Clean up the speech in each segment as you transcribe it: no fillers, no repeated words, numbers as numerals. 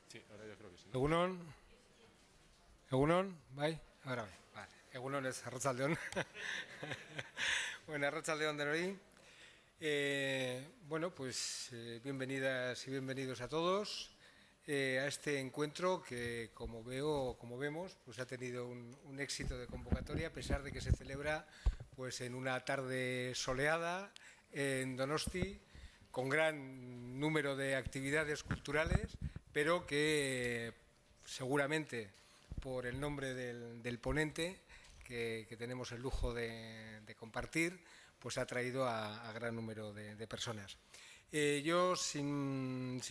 Sí, ahora yo creo que sí. Egunon, bai, ahora bai, vale. Egunon es Arratsaldeon. Bueno, Arratsaldeon de hoy. Bueno, pues bienvenidas y bienvenidos a todos a este encuentro que, como vemos, pues ha tenido un éxito de convocatoria a pesar de que se celebra, pues, en una tarde soleada en Donosti, con gran número de actividades culturales, pero que seguramente por el nombre del ponente que tenemos el lujo de compartir, pues ha traído a gran número de personas. Yo simplemente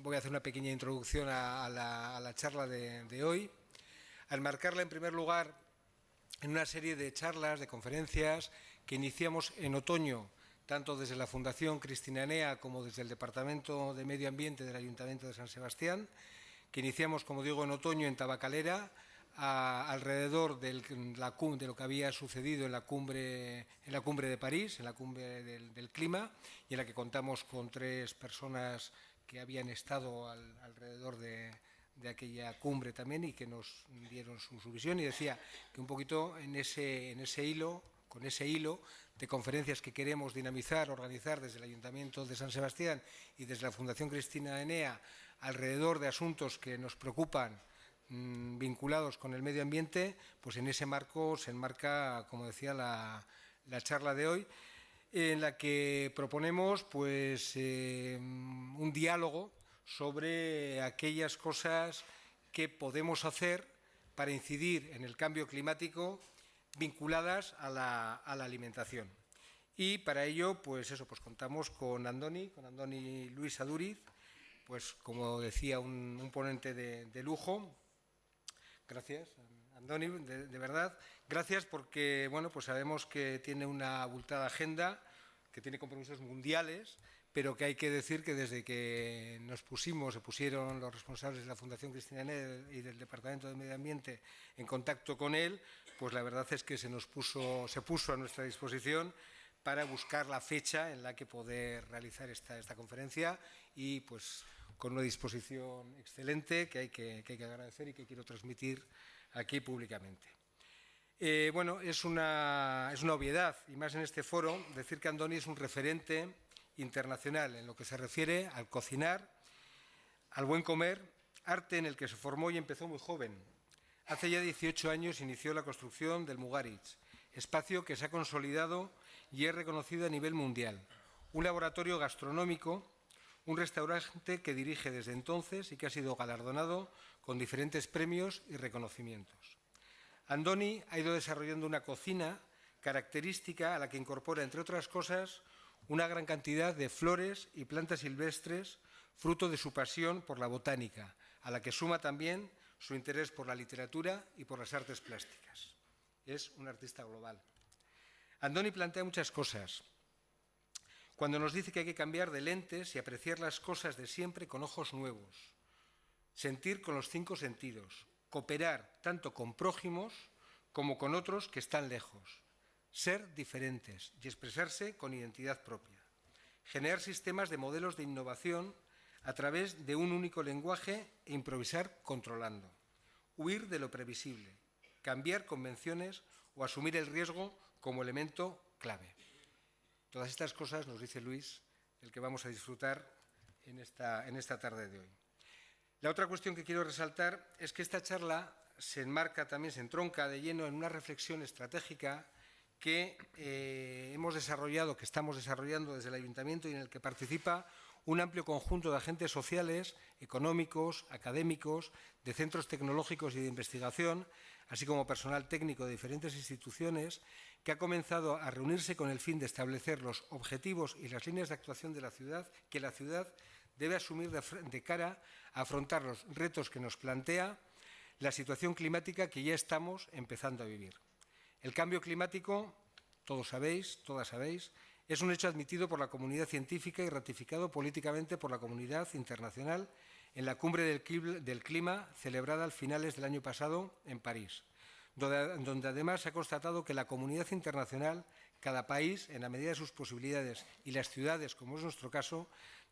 voy a hacer una pequeña introducción a la charla de hoy, al marcarla en primer lugar en una serie de charlas, de conferencias que iniciamos en otoño, tanto desde la Fundación Cristina Enea como desde el Departamento de Medio Ambiente del Ayuntamiento de San Sebastián, que iniciamos, como digo, en otoño en Tabacalera, alrededor de lo que había sucedido en la cumbre de París, en la cumbre del clima, y en la que contamos con 3 personas que habían estado alrededor de aquella cumbre también y que nos dieron su visión, y decía que un poquito en ese hilo, con ese hilo de conferencias que queremos dinamizar, organizar desde el Ayuntamiento de San Sebastián y desde la Fundación Cristina Enea alrededor de asuntos que nos preocupan vinculados con el medio ambiente, pues en ese marco se enmarca, como decía, la charla de hoy, en la que proponemos, pues, un diálogo sobre aquellas cosas que podemos hacer para incidir en el cambio climático vinculadas a la alimentación. Y para ello, pues contamos con Andoni Luis Aduriz, pues como decía, un ponente de lujo. Gracias, Andoni, de verdad. Gracias porque, bueno, pues sabemos que tiene una abultada agenda, que tiene compromisos mundiales, pero que hay que decir que desde que se pusieron los responsables de la Fundación Cristina Enea y del Departamento de Medio Ambiente en contacto con él, pues la verdad es que se puso a nuestra disposición para buscar la fecha en la que poder realizar esta conferencia, y pues con una disposición excelente que hay que agradecer y que quiero transmitir aquí públicamente. Bueno, es una obviedad, y más en este foro, decir que Andoni es un referente internacional en lo que se refiere al cocinar, al buen comer, arte en el que se formó y empezó muy joven. Hace ya 18 años inició la construcción del Mugaritz, espacio que se ha consolidado y es reconocido a nivel mundial. Un laboratorio gastronómico, un restaurante que dirige desde entonces y que ha sido galardonado con diferentes premios y reconocimientos. Andoni ha ido desarrollando una cocina característica a la que incorpora, entre otras cosas, una gran cantidad de flores y plantas silvestres, fruto de su pasión por la botánica, a la que suma también su interés por la literatura y por las artes plásticas. Es un artista global. Andoni plantea muchas cosas cuando nos dice que hay que cambiar de lentes y apreciar las cosas de siempre con ojos nuevos, sentir con los 5 sentidos, cooperar tanto con prójimos como con otros que están lejos, ser diferentes y expresarse con identidad propia, generar sistemas de modelos de innovación a través de un único lenguaje e improvisar controlando, huir de lo previsible, cambiar convenciones o asumir el riesgo como elemento clave. Todas estas cosas, nos dice Luis, el que vamos a disfrutar en esta tarde de hoy. La otra cuestión que quiero resaltar es que esta charla se entronca de lleno en una reflexión estratégica que estamos desarrollando desde el Ayuntamiento y en el que participa un amplio conjunto de agentes sociales, económicos, académicos, de centros tecnológicos y de investigación, así como personal técnico de diferentes instituciones, que ha comenzado a reunirse con el fin de establecer los objetivos y las líneas de actuación de la ciudad que la ciudad debe asumir de cara a afrontar los retos que nos plantea la situación climática que ya estamos empezando a vivir. El cambio climático, todos sabéis, todas sabéis, es un hecho admitido por la comunidad científica y ratificado políticamente por la comunidad internacional en la cumbre del clima celebrada a finales del año pasado en París, donde además se ha constatado que la comunidad internacional, cada país, en la medida de sus posibilidades, y las ciudades, como es nuestro caso,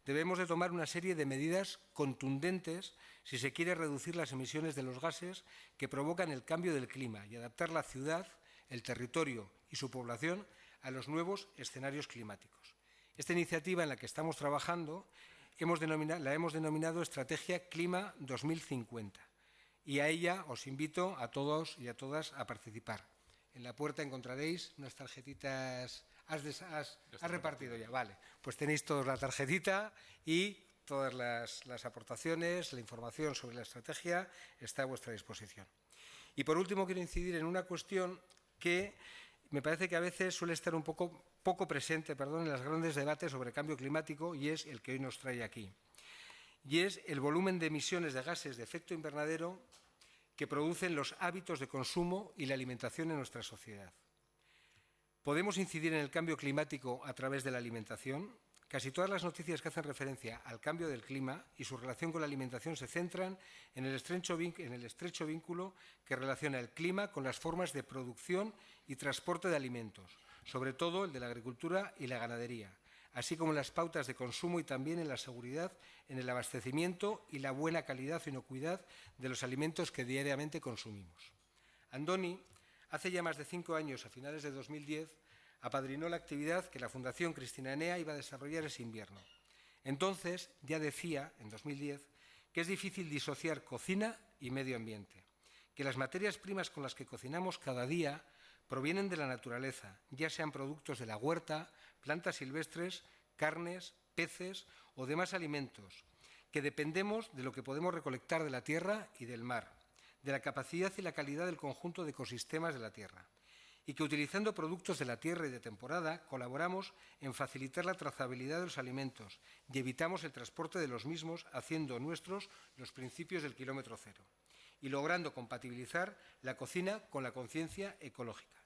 debemos de tomar una serie de medidas contundentes si se quiere reducir las emisiones de los gases que provocan el cambio del clima y adaptar la ciudad, el territorio y su población a los nuevos escenarios climáticos. Esta iniciativa en la que estamos trabajando la hemos denominado Estrategia Clima 2050 y a ella os invito a todos y a todas a participar. En la puerta encontraréis unas tarjetitas. ¿Has repartido ya? Vale, pues tenéis todos la tarjetita y todas las aportaciones, la información sobre la estrategia está a vuestra disposición. Y por último quiero incidir en una cuestión que me parece que a veces suele estar un poco presente en los grandes debates sobre cambio climático y es el que hoy nos trae aquí. Y es el volumen de emisiones de gases de efecto invernadero que producen los hábitos de consumo y la alimentación en nuestra sociedad. ¿Podemos incidir en el cambio climático a través de la alimentación? Casi todas las noticias que hacen referencia al cambio del clima y su relación con la alimentación se centran en el estrecho vínculo que relaciona el clima con las formas de producción y transporte de alimentos, sobre todo el de la agricultura y la ganadería, así como en las pautas de consumo y también en la seguridad en el abastecimiento y la buena calidad o inocuidad de los alimentos que diariamente consumimos. Andoni, hace ya más de 5 años, a finales de 2010, apadrinó la actividad que la Fundación Cristina Enea iba a desarrollar ese invierno. Entonces, ya decía, en 2010, que es difícil disociar cocina y medio ambiente, que las materias primas con las que cocinamos cada día provienen de la naturaleza, ya sean productos de la huerta, plantas silvestres, carnes, peces o demás alimentos, que dependemos de lo que podemos recolectar de la tierra y del mar, de la capacidad y la calidad del conjunto de ecosistemas de la tierra, y que utilizando productos de la tierra y de temporada colaboramos en facilitar la trazabilidad de los alimentos y evitamos el transporte de los mismos haciendo nuestros los principios del kilómetro cero y logrando compatibilizar la cocina con la conciencia ecológica.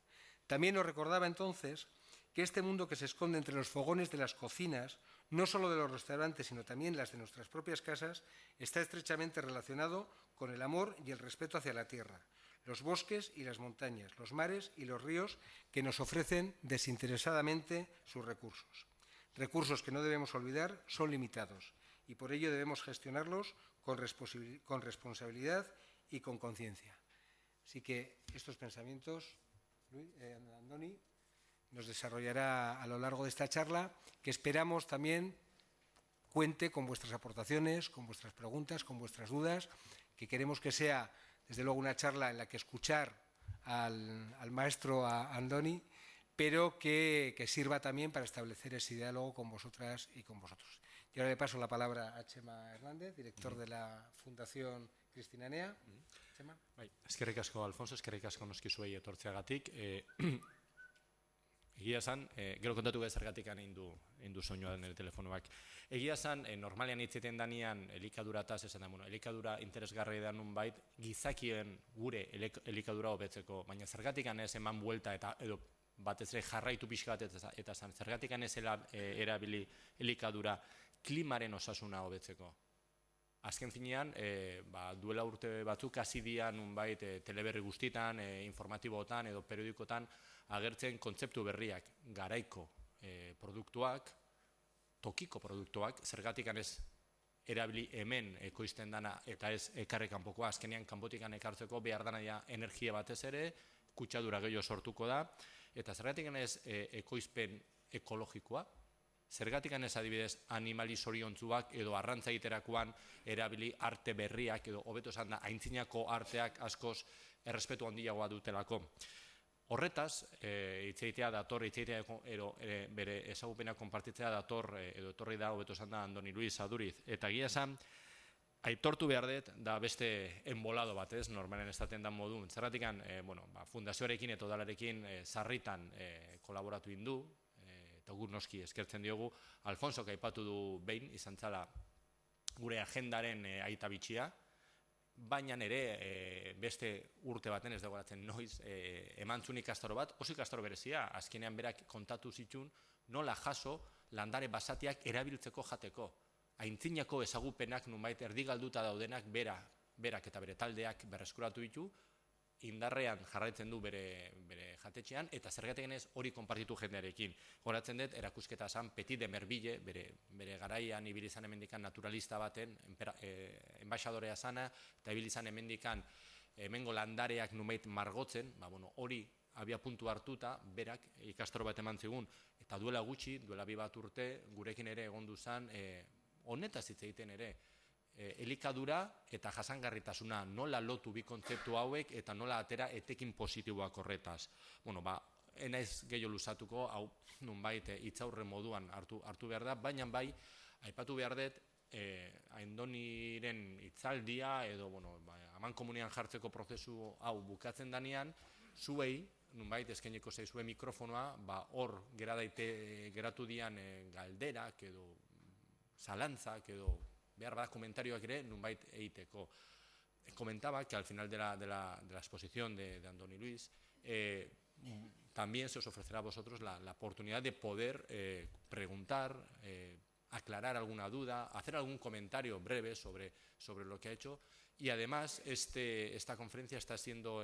También nos recordaba entonces que este mundo que se esconde entre los fogones de las cocinas, no solo de los restaurantes, sino también las de nuestras propias casas, está estrechamente relacionado con el amor y el respeto hacia la tierra, los bosques y las montañas, los mares y los ríos que nos ofrecen desinteresadamente sus recursos. Recursos que no debemos olvidar son limitados y por ello debemos gestionarlos con responsabilidad y con conciencia. Así que estos pensamientos, Andoni, nos desarrollará a lo largo de esta charla, que esperamos también cuente con vuestras aportaciones, con vuestras preguntas, con vuestras dudas, que queremos que sea, desde luego, una charla en la que escuchar al maestro, a Andoni, pero que sirva también para establecer ese diálogo con vosotras y con vosotros. Y ahora le paso la palabra a Txema Hernández, director de la Fundación Cristina Enea. Txema. Eskerrik asko, Alfonso, eskerrik asko noski zuei etortzeagatik. Egia esan, gero kontatu behar zergatik indu soinua den telefonoak. Egia esan, normalean hitzeten danean elikadurataz, esan da, elikadura interesgarri da nunbait, gizakien gure elikadura hobetzeko, baina zergatik ez eman buelta eta edo batez ere jarraitu pixka bat eta zergatik ez erabili elikadura klimaren osasuna hobetzeko. Azken finean, duela urte batzuk hasi dira nunbait teleberri guztietan, informatiboetan edo periodikotan agertzen kontzeptu berriak, garaiko produktuak, tokiko produktuak, zergatik ez erabili hemen ekoizten dana eta ez ekarri kanpokoa, azkenean kanpotikan ekartzeko behar dana energia batez ere, kutsadura gehiago sortuko da, eta zergatik ez ekoizpen ekologikoa, zergatik ez adibidez animali zoriontzuak edo arrantza egiterakoan erabili arte berriak edo hobeto esan da aintzinako arteak askoz errespetu handiagoa dutelako. Horretaz, hitzeitea dator, hitzeitea bere ezagupena konpartitzea dator edo etorri da hobeto esan da Andoni Luis Aduriz. Eta egia esan, aitortu behar dut da beste enbolado bat ez, normalen esaten da modun. Zergatik fundazioarekin eta udalarekin sarritan kolaboratu indu, eta gur noski eskertzen diogu, Alfonso aipatu du behin izan zala gure agendaren aita bitxia, baina ere beste urte baten ez dagoratzen noiz emantzun ikastaro bat, oso ikastaro berezia, azkenean berak kontatu zitun nola jaso landare basatiak erabiltzeko jateko. Aintzinako ezagupenak nunbait erdigalduta daudenak berak eta bere taldeak berreskuratu ditu, indarrean jarraitzen du bere jatetxean, eta zergatik ez hori konpartitu jendearekin. Goratzen dut, erakusketa zan Petit de Merville, bere garaian ibili izan hemendikan naturalista baten, enbaixadorea zana, eta ibili izan hemendikan hemengo landareak numeit margotzen, hori abia puntu hartuta, berak ikastaro bat eman zigun, eta duela gutxi, duela 2 urte, gurekin ere egondu zen, honetaz hitz egiten ere, elikadura eta jasangarritasuna, nola lotu bi kontzeptu hauek eta nola atera etekin positiboak horretaz. Enaiz gehiago luzatuko, hau nunbait hitzaurre moduan hartu behar da, baina bai, aipatu behar dut, Andoniren hitzaldia edo aman komunian jartzeko prozesu hau bukatzen danean, zuei, nunbait eskainiko zaizue mikrofonoa, hor geratu dian galderak edo zalantzak edo behar bada komentarioak ere nunbait egiteko. Comentaba que al final de la exposición de Andoni Luis también se os ofrecerá a vosotros la oportunidad de poder preguntar, aclarar alguna duda, hacer algún comentario breve sobre lo que ha hecho, y además esta conferencia está siendo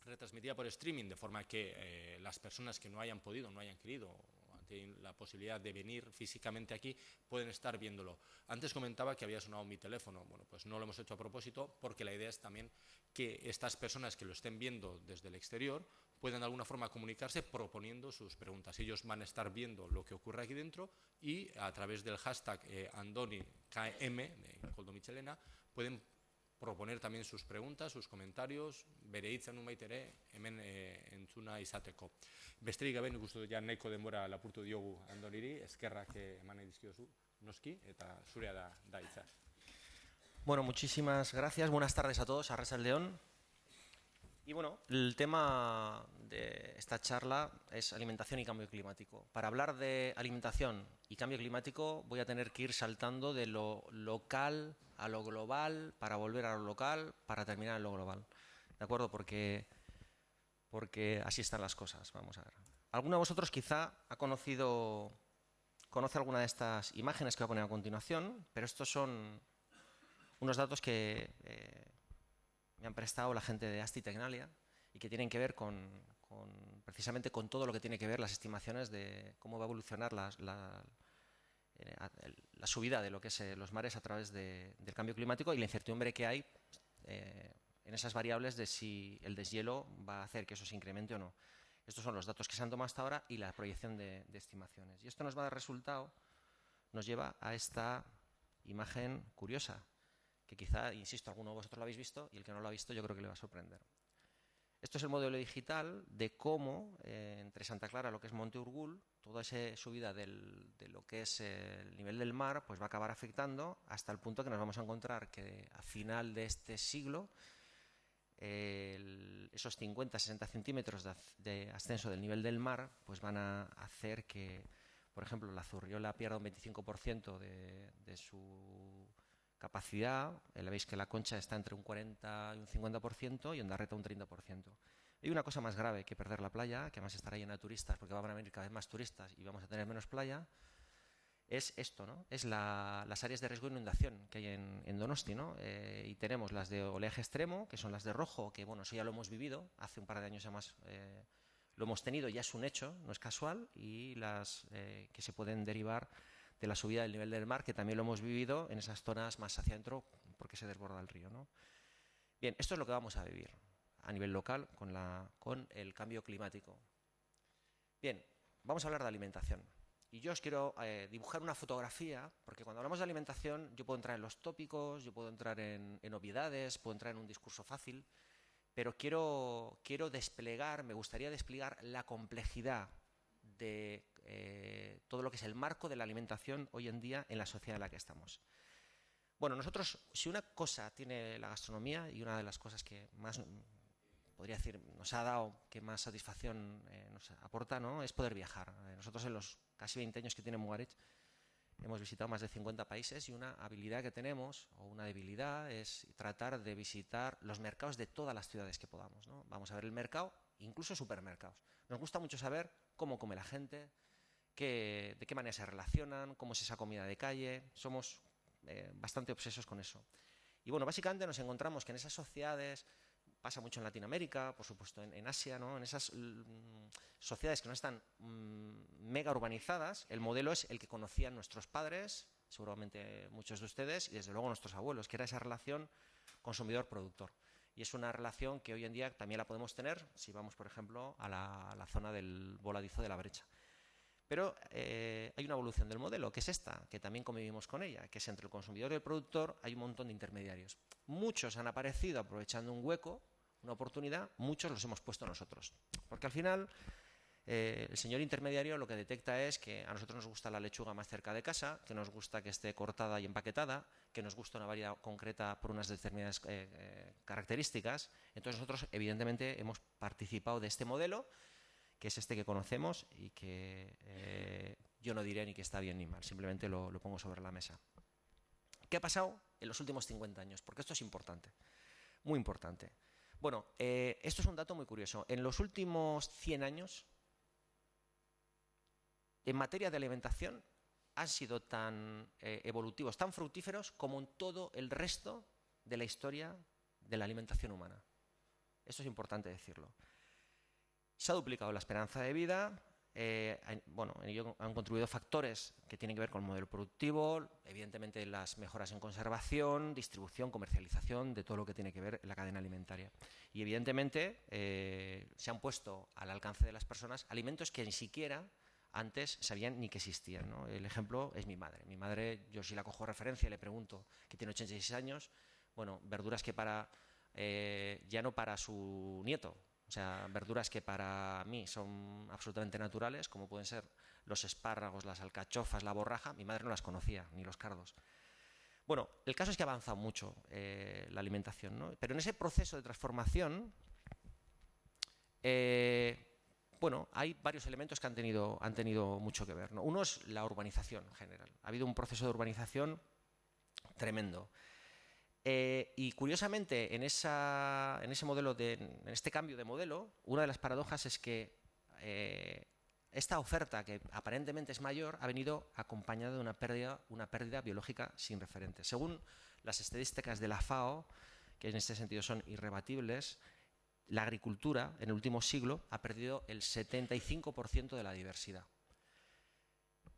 retransmitida por streaming, de forma que las personas que no hayan podido, no hayan querido, tienen la posibilidad de venir físicamente aquí, pueden estar viéndolo. Antes comentaba que había sonado mi teléfono. Pues no lo hemos hecho a propósito, porque la idea es también que estas personas que lo estén viendo desde el exterior puedan de alguna forma comunicarse proponiendo sus preguntas. Ellos van a estar viendo lo que ocurre aquí dentro y a través del hashtag AndoniKM de Koldo Michelena pueden proponer también sus preguntas, sus comentarios, bere hitza nunbait ere hemen entzuna izateko. Besterik gabe, nik uste dut ja nahiko denbora lapurtu diogu Andoniri, eskerrak eman nahi dizkiozu, noski, eta zurea da hitza. Bueno, muchísimas gracias, buenas tardes a todos, arratsalde-on. Y bueno, el tema de esta charla es alimentación y cambio climático. Para hablar de alimentación y cambio climático voy a tener que ir saltando de lo local a lo global, para volver a lo local, para terminar en lo global. ¿De acuerdo? Porque así están las cosas. Vamos a ver. ¿Alguno de vosotros quizá conoce alguna de estas imágenes que voy a poner a continuación? Pero estos son unos datos que me han prestado la gente de Asti Tecnalia y que tienen que ver precisamente con todo lo que tiene que ver las estimaciones de cómo va a evolucionar la subida de lo que es los mares a través del cambio climático y la incertidumbre que hay en esas variables de si el deshielo va a hacer que eso se incremente o no. Estos son los datos que se han tomado hasta ahora y la proyección de estimaciones. Y esto nos va a dar resultado, nos lleva a esta imagen curiosa, que quizá, insisto, alguno de vosotros lo habéis visto y el que no lo ha visto yo creo que le va a sorprender. Esto es el modelo digital de cómo entre Santa Clara, lo que es Monte Urgul, toda esa subida de lo que es el nivel del mar, pues va a acabar afectando hasta el punto que nos vamos a encontrar que a final de este siglo esos 50-60 centímetros de ascenso del nivel del mar pues van a hacer que, por ejemplo, la Zurriola pierda un 25% de su capacidad. Veis que la Concha está entre un 40 y un 50% y Ondarreta un 30%. Hay una cosa más grave que perder la playa, que además estará llena de turistas porque van a venir cada vez más turistas y vamos a tener menos playa, es esto, ¿no? Es las áreas de riesgo de inundación que hay en Donosti, ¿no? Y tenemos las de oleaje extremo, que son las de rojo, que bueno, eso ya lo hemos vivido, hace un par de años además lo hemos tenido, ya es un hecho, no es casual, y las que se pueden derivar de la subida del nivel del mar, que también lo hemos vivido en esas zonas más hacia adentro porque se desborda el río, ¿no? Bien, esto es lo que vamos a vivir a nivel local con el cambio climático. Bien, vamos a hablar de alimentación. Y yo os quiero dibujar una fotografía, porque cuando hablamos de alimentación yo puedo entrar en los tópicos, yo puedo entrar en obviedades, puedo entrar en un discurso fácil, pero quiero desplegar, me gustaría desplegar la complejidad de todo lo que es el marco de la alimentación hoy en día en la sociedad en la que estamos. Bueno, nosotros, si una cosa tiene la gastronomía y una de las cosas que más, podría decir, nos ha dado, que más satisfacción nos aporta, ¿no?, es poder viajar. Nosotros en los casi 20 años que tiene Mugarech hemos visitado más de 50 países y una habilidad que tenemos, o una debilidad, es tratar de visitar los mercados de todas las ciudades que podamos, ¿no? Vamos a ver el mercado, incluso supermercados. Nos gusta mucho saber cómo come la gente, de qué manera se relacionan, cómo es esa comida de calle. Somos bastante obsesos con eso. Y bueno, básicamente nos encontramos que en esas sociedades pasa mucho en Latinoamérica, por supuesto en Asia, ¿no? En esas sociedades que no están mega urbanizadas, el modelo es el que conocían nuestros padres, seguramente muchos de ustedes, y desde luego nuestros abuelos, que era esa relación consumidor-productor. Y es una relación que hoy en día también la podemos tener si vamos, por ejemplo, a la zona del voladizo de la Brecha. Pero hay una evolución del modelo, que es esta, que también convivimos con ella, que es entre el consumidor y el productor hay un montón de intermediarios. Muchos han aparecido aprovechando un hueco, una oportunidad, muchos los hemos puesto nosotros. Porque al final el señor intermediario lo que detecta es que a nosotros nos gusta la lechuga más cerca de casa, que nos gusta que esté cortada y empaquetada, que nos gusta una variedad concreta por unas determinadas características. Entonces nosotros evidentemente hemos participado de este modelo, que es este que conocemos y que yo no diré ni que está bien ni mal, simplemente lo pongo sobre la mesa. ¿Qué ha pasado en los últimos 50 años? Porque esto es importante, muy importante. Bueno, esto es un dato muy curioso. En los últimos 100 años, en materia de alimentación, han sido tan evolutivos, tan fructíferos como en todo el resto de la historia de la alimentación humana. Esto es importante decirlo. Se ha duplicado la esperanza de vida, bueno, en ello han contribuido factores que tienen que ver con el modelo productivo, evidentemente las mejoras en conservación, distribución, comercialización, de todo lo que tiene que ver en la cadena alimentaria. Y evidentemente se han puesto al alcance de las personas alimentos que ni siquiera antes sabían ni que existían, ¿no? El ejemplo es mi madre. Mi madre, yo si la cojo referencia y le pregunto, que tiene 86 años, bueno, verduras que ya no para su nieto, o sea, verduras que para mí son absolutamente naturales, como pueden ser los espárragos, las alcachofas, la borraja, mi madre no las conocía, ni los cardos. Bueno, el caso es que ha avanzado mucho la alimentación, ¿no? Pero en ese proceso de transformación, bueno, hay varios elementos que han tenido mucho que ver, ¿no? Uno es la urbanización en general. Ha habido un proceso de urbanización tremendo. Y curiosamente, en este cambio de modelo, una de las paradojas es que esta oferta, que aparentemente es mayor, ha venido acompañada de una pérdida biológica sin referentes. Según las estadísticas de la FAO, que en este sentido son irrebatibles, la agricultura en el último siglo ha perdido el 75% de la diversidad.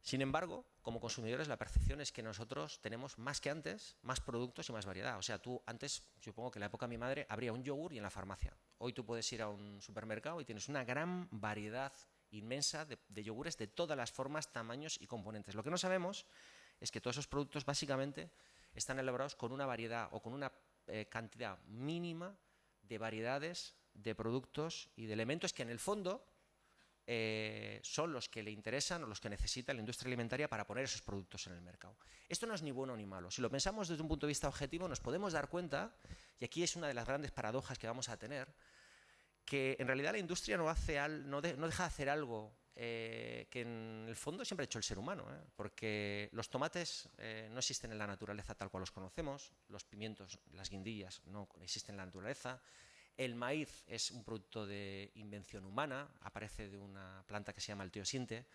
Sin embargo, como consumidores, la percepción es que nosotros tenemos más que antes, más productos y más variedad. O sea, tú antes, supongo que en la época de mi madre, habría un yogur y en la farmacia. Hoy tú puedes ir a un supermercado y tienes una gran variedad inmensa de yogures de todas las formas, tamaños y componentes. Lo que no sabemos es que todos esos productos básicamente están elaborados con una variedad o con una cantidad mínima de variedades, de productos y de elementos que en el fondo son los que le interesan o los que necesita la industria alimentaria para poner esos productos en el mercado. Esto no es ni bueno ni malo. Si lo pensamos desde un punto de vista objetivo, nos podemos dar cuenta, y aquí es una de las grandes paradojas que vamos a tener, que en realidad la industria no deja de hacer algo que en el fondo siempre ha hecho el ser humano, porque los tomates no existen en la naturaleza tal cual los conocemos, los pimientos, las guindillas no existen en la naturaleza. El maíz es un producto de invención humana, aparece de una planta que se llama el teosinte,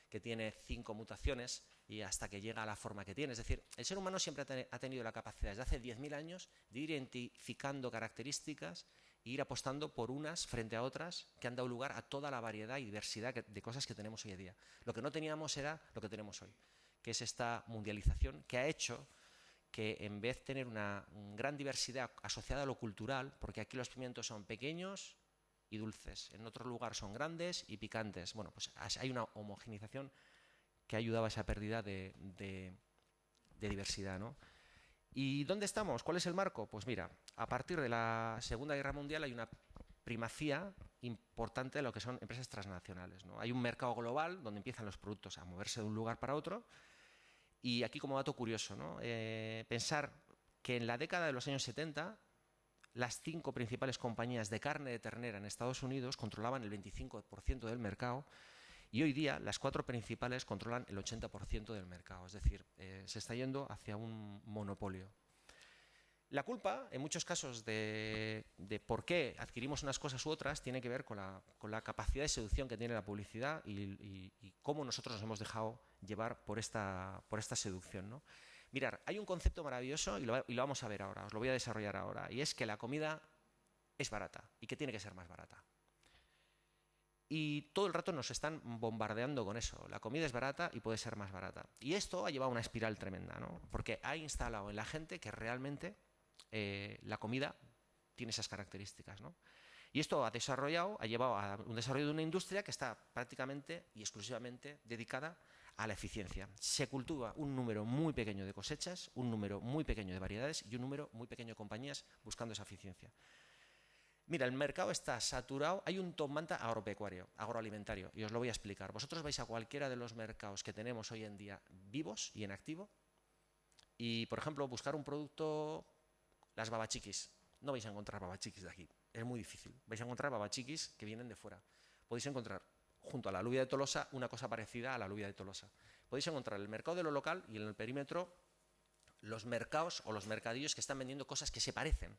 que tiene 5 mutaciones y hasta que llega a la forma que tiene. Es decir, el ser humano siempre ha tenido la capacidad desde hace 10.000 años de ir identificando características e ir apostando por unas frente a otras que han dado lugar a toda la variedad y diversidad de cosas que tenemos hoy en día. Lo que no teníamos era lo que tenemos hoy, que es esta mundialización que ha hecho que en vez de tener una gran diversidad asociada a lo cultural, porque aquí los pimientos son pequeños y dulces, en otro lugar son grandes y picantes. Bueno, pues hay una homogenización que ha ayudado a esa pérdida de diversidad, ¿no? ¿Y dónde estamos? ¿Cuál es el marco? Pues mira, a partir de la Segunda Guerra Mundial hay una primacía importante de lo que son empresas transnacionales, ¿no? Hay un mercado global donde empiezan los productos a moverse de un lugar para otro. Y aquí como dato curioso, ¿no? Pensar que en la década de los años 70 las 5 principales compañías de carne de ternera en Estados Unidos controlaban el 25% del mercado y hoy día las 4 principales controlan el 80% del mercado. Es decir, se está yendo hacia un monopolio. La culpa, en muchos casos, de por qué adquirimos unas cosas u otras tiene que ver con la capacidad de seducción que tiene la publicidad y cómo nosotros nos hemos dejado llevar por esta seducción, ¿no? Mirad, hay un concepto maravilloso y lo vamos a ver ahora, os lo voy a desarrollar ahora, y es que la comida es barata y que tiene que ser más barata. Y todo el rato nos están bombardeando con eso. La comida es barata y puede ser más barata. Y esto ha llevado a una espiral tremenda, ¿no? Porque ha instalado en la gente que realmente la comida tiene esas características, ¿no? Y esto ha llevado a un desarrollo de una industria que está prácticamente y exclusivamente dedicada a la eficiencia. Se cultiva un número muy pequeño de cosechas, un número muy pequeño de variedades y un número muy pequeño de compañías buscando esa eficiencia. Mira, el mercado está saturado, hay un top manta agroalimentario, y os lo voy a explicar. Vosotros vais a cualquiera de los mercados que tenemos hoy en día vivos y en activo y, por ejemplo, buscar un producto, las babachiquis. No vais a encontrar babachiquis de aquí, es muy difícil. Vais a encontrar babachiquis que vienen de fuera. Podéis encontrar junto a la alubia de Tolosa una cosa parecida a la alubia de Tolosa. Podéis encontrar en el mercado de lo local y en el perímetro los mercados o los mercadillos que están vendiendo cosas que se parecen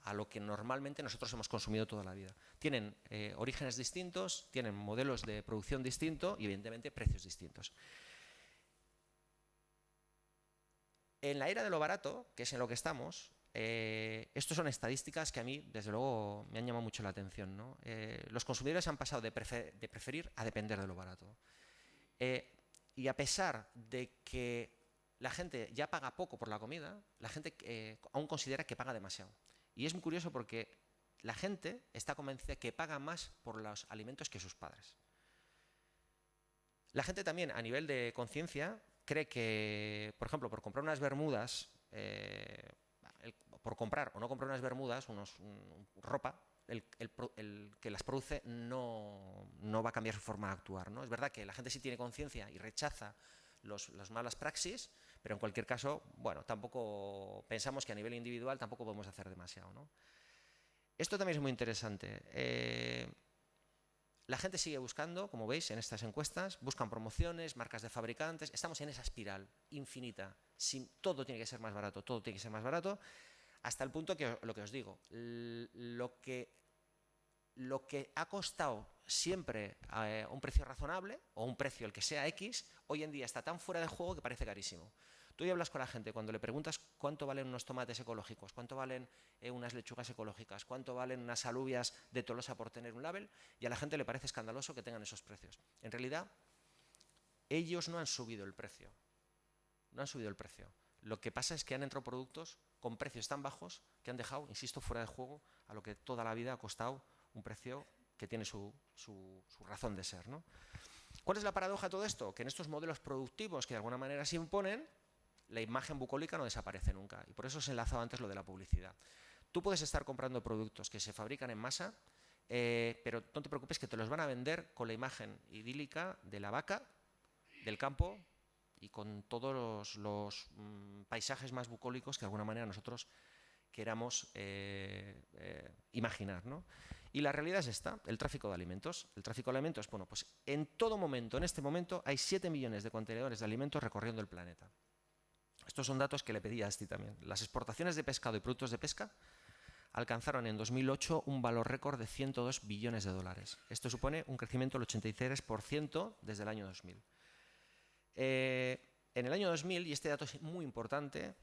a lo que normalmente nosotros hemos consumido toda la vida. Tienen orígenes distintos, tienen modelos de producción distintos y evidentemente precios distintos. En la era de lo barato, que es en lo que estamos, estas son estadísticas que a mí, desde luego, me han llamado mucho la atención, ¿no? Los consumidores han pasado de preferir a depender de lo barato. Y a pesar de que la gente ya paga poco por la comida, la gente aún considera que paga demasiado. Y es muy curioso porque la gente está convencida que paga más por los alimentos que sus padres. La gente también, a nivel de conciencia, cree que, por ejemplo, por comprar unas bermudas, por comprar o no comprar unas bermudas, ropa, el que las produce no va a cambiar su forma de actuar, ¿no? Es verdad que la gente sí tiene conciencia y rechaza las malas praxis, pero en cualquier caso, bueno, tampoco pensamos que a nivel individual tampoco podemos hacer demasiado, ¿no? Esto también es muy interesante. La gente sigue buscando, como veis en estas encuestas, buscan promociones, marcas de fabricantes, estamos en esa espiral infinita. Todo tiene que ser más barato, todo tiene que ser más barato, hasta el punto que lo que os digo, lo que ha costado siempre un precio razonable o un precio el que sea X, hoy en día está tan fuera de juego que parece carísimo. Tú ya hablas con la gente, cuando le preguntas cuánto valen unos tomates ecológicos, cuánto valen unas lechugas ecológicas, cuánto valen unas alubias de Tolosa por tener un label, y a la gente le parece escandaloso que tengan esos precios. En realidad, ellos no han subido el precio. No han subido el precio. Lo que pasa es que han entrado productos con precios tan bajos que han dejado, insisto, fuera de juego a lo que toda la vida ha costado un precio que tiene su razón de ser, ¿no? ¿Cuál es la paradoja de todo esto? Que en estos modelos productivos que de alguna manera se imponen, la imagen bucólica no desaparece nunca. Y por eso os he enlazado antes lo de la publicidad. Tú puedes estar comprando productos que se fabrican en masa, pero no te preocupes que te los van a vender con la imagen idílica de la vaca, del campo y con todos los paisajes más bucólicos que de alguna manera nosotros queramos imaginar, ¿no? Y la realidad es esta, el tráfico de alimentos. El tráfico de alimentos, bueno, pues en todo momento, en este momento, hay 7 millones de contenedores de alimentos recorriendo el planeta. Estos son datos que le pedí a Asti también. Las exportaciones de pescado y productos de pesca alcanzaron en 2008 un valor récord de 102 billones de dólares. Esto supone un crecimiento del 83% desde el año 2000. En el año 2000, y este dato es muy importante,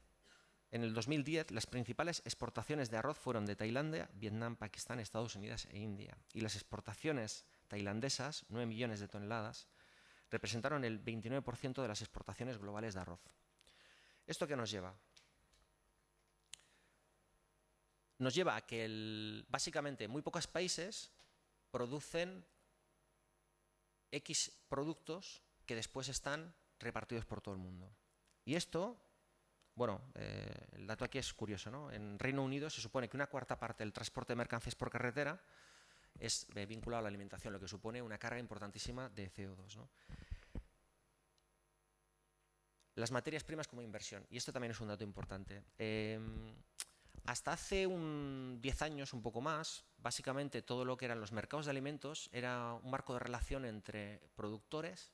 en el 2010 las principales exportaciones de arroz fueron de Tailandia, Vietnam, Pakistán, Estados Unidos e India. Y las exportaciones tailandesas, 9 millones de toneladas, representaron el 29% de las exportaciones globales de arroz. ¿Esto qué nos lleva? Nos lleva a que básicamente muy pocos países producen X productos que después están repartidos por todo el mundo. Y esto, bueno, el dato aquí es curioso, ¿no? En Reino Unido se supone que una cuarta parte del transporte de mercancías por carretera es vinculado a la alimentación, lo que supone una carga importantísima de CO2, ¿no? Las materias primas como inversión, y esto también es un dato importante. Hasta hace 10 años, un poco más, básicamente todo lo que eran los mercados de alimentos era un marco de relación entre productores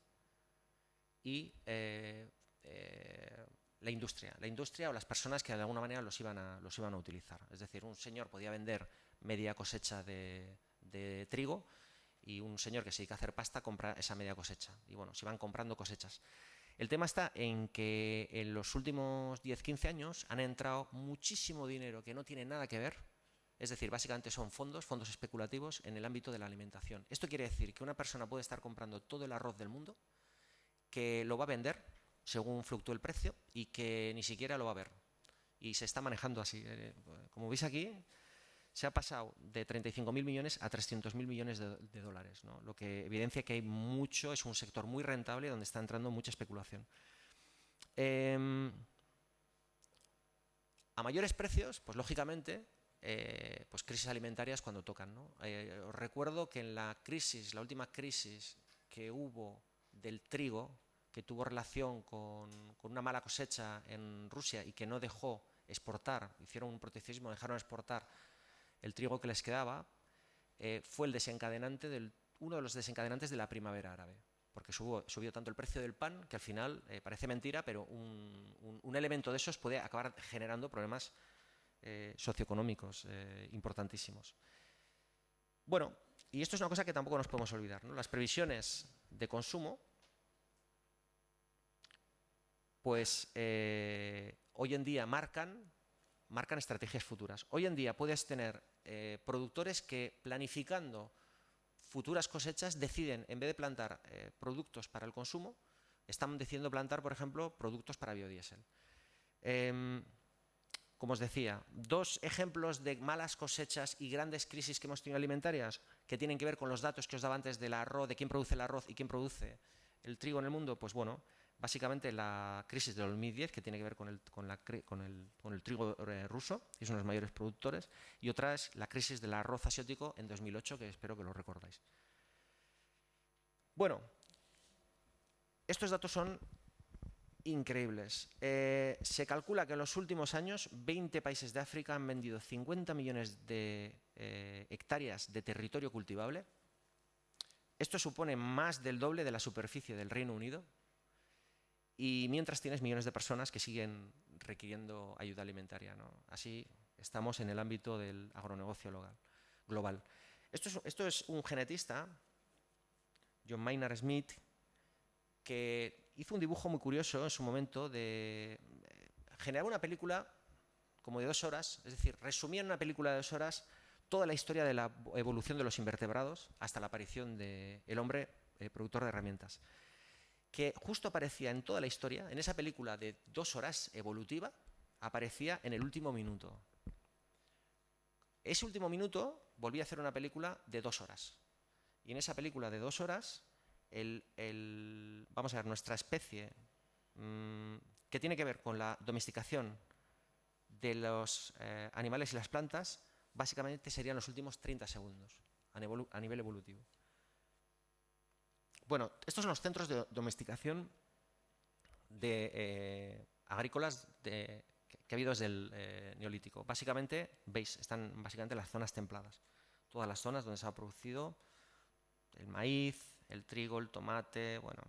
y la industria o las personas que de alguna manera los iban a utilizar. Es decir, un señor podía vender media cosecha de trigo y un señor que se dedica a hacer pasta compra esa media cosecha. Y bueno, se iban comprando cosechas. El tema está en que en los últimos 10-15 años han entrado muchísimo dinero que no tiene nada que ver Es decir, básicamente son fondos especulativos en el ámbito de la alimentación. Esto quiere decir que una persona puede estar comprando todo el arroz del mundo, que lo va a vender según fluctúe el precio y que ni siquiera lo va a ver. Y se está manejando así. Como veis aquí, se ha pasado de 35.000 millones a 300.000 millones de dólares, ¿no? Lo que evidencia que hay mucho, es un sector muy rentable donde está entrando mucha especulación. A mayores precios, pues lógicamente, pues crisis alimentarias cuando tocan, ¿no? Os recuerdo que en la última crisis que hubo del trigo, que tuvo relación con una mala cosecha en Rusia y que no dejó exportar, hicieron un proteccionismo, dejaron exportar el trigo que les quedaba, fue uno de los desencadenantes de la primavera árabe, porque subió tanto el precio del pan que al final, parece mentira, pero un elemento de esos puede acabar generando problemas socioeconómicos importantísimos. Bueno, y esto es una cosa que tampoco nos podemos olvidar, ¿no? Las previsiones de consumo, pues hoy en día marcan estrategias futuras. Hoy en día puedes tener productores que, planificando futuras cosechas, deciden, en vez de plantar productos para el consumo, están decidiendo plantar, por ejemplo, productos para biodiesel. Como os decía, dos ejemplos de malas cosechas y grandes crisis que hemos tenido alimentarias, que tienen que ver con los datos que os daba antes del arroz, de quién produce el arroz y quién produce el trigo en el mundo. Pues bueno, básicamente la crisis de 2010, que tiene que ver con el trigo ruso, que es uno de los mayores productores, y otra es la crisis del arroz asiático en 2008, que espero que lo recordáis. Bueno, estos datos son increíbles. Se calcula que en los últimos años 20 países de África han vendido 50 millones de hectáreas de territorio cultivable. Esto supone más del doble de la superficie del Reino Unido. Y mientras tienes millones de personas que siguen requiriendo ayuda alimentaria, ¿no? Así estamos en el ámbito del agronegocio global. Esto es un genetista, John Maynard Smith, que hizo un dibujo muy curioso en su momento de generar una película como de 2 horas, es decir, resumía en una película de 2 horas toda la historia de la evolución de los invertebrados hasta la aparición del hombre productor de herramientas, que justo aparecía en toda la historia, en esa película de 2 horas evolutiva, aparecía en el último minuto. Ese último minuto volvía a hacer una película de 2 horas. Y en esa película de 2 horas, vamos a ver, nuestra especie, que tiene que ver con la domesticación de los animales y las plantas, básicamente serían los últimos 30 segundos a nivel evolutivo. Bueno, estos son los centros de domesticación agrícolas que ha habido desde el Neolítico. Básicamente, veis, están básicamente las zonas templadas. Todas las zonas donde se ha producido el maíz, el trigo, el tomate, bueno.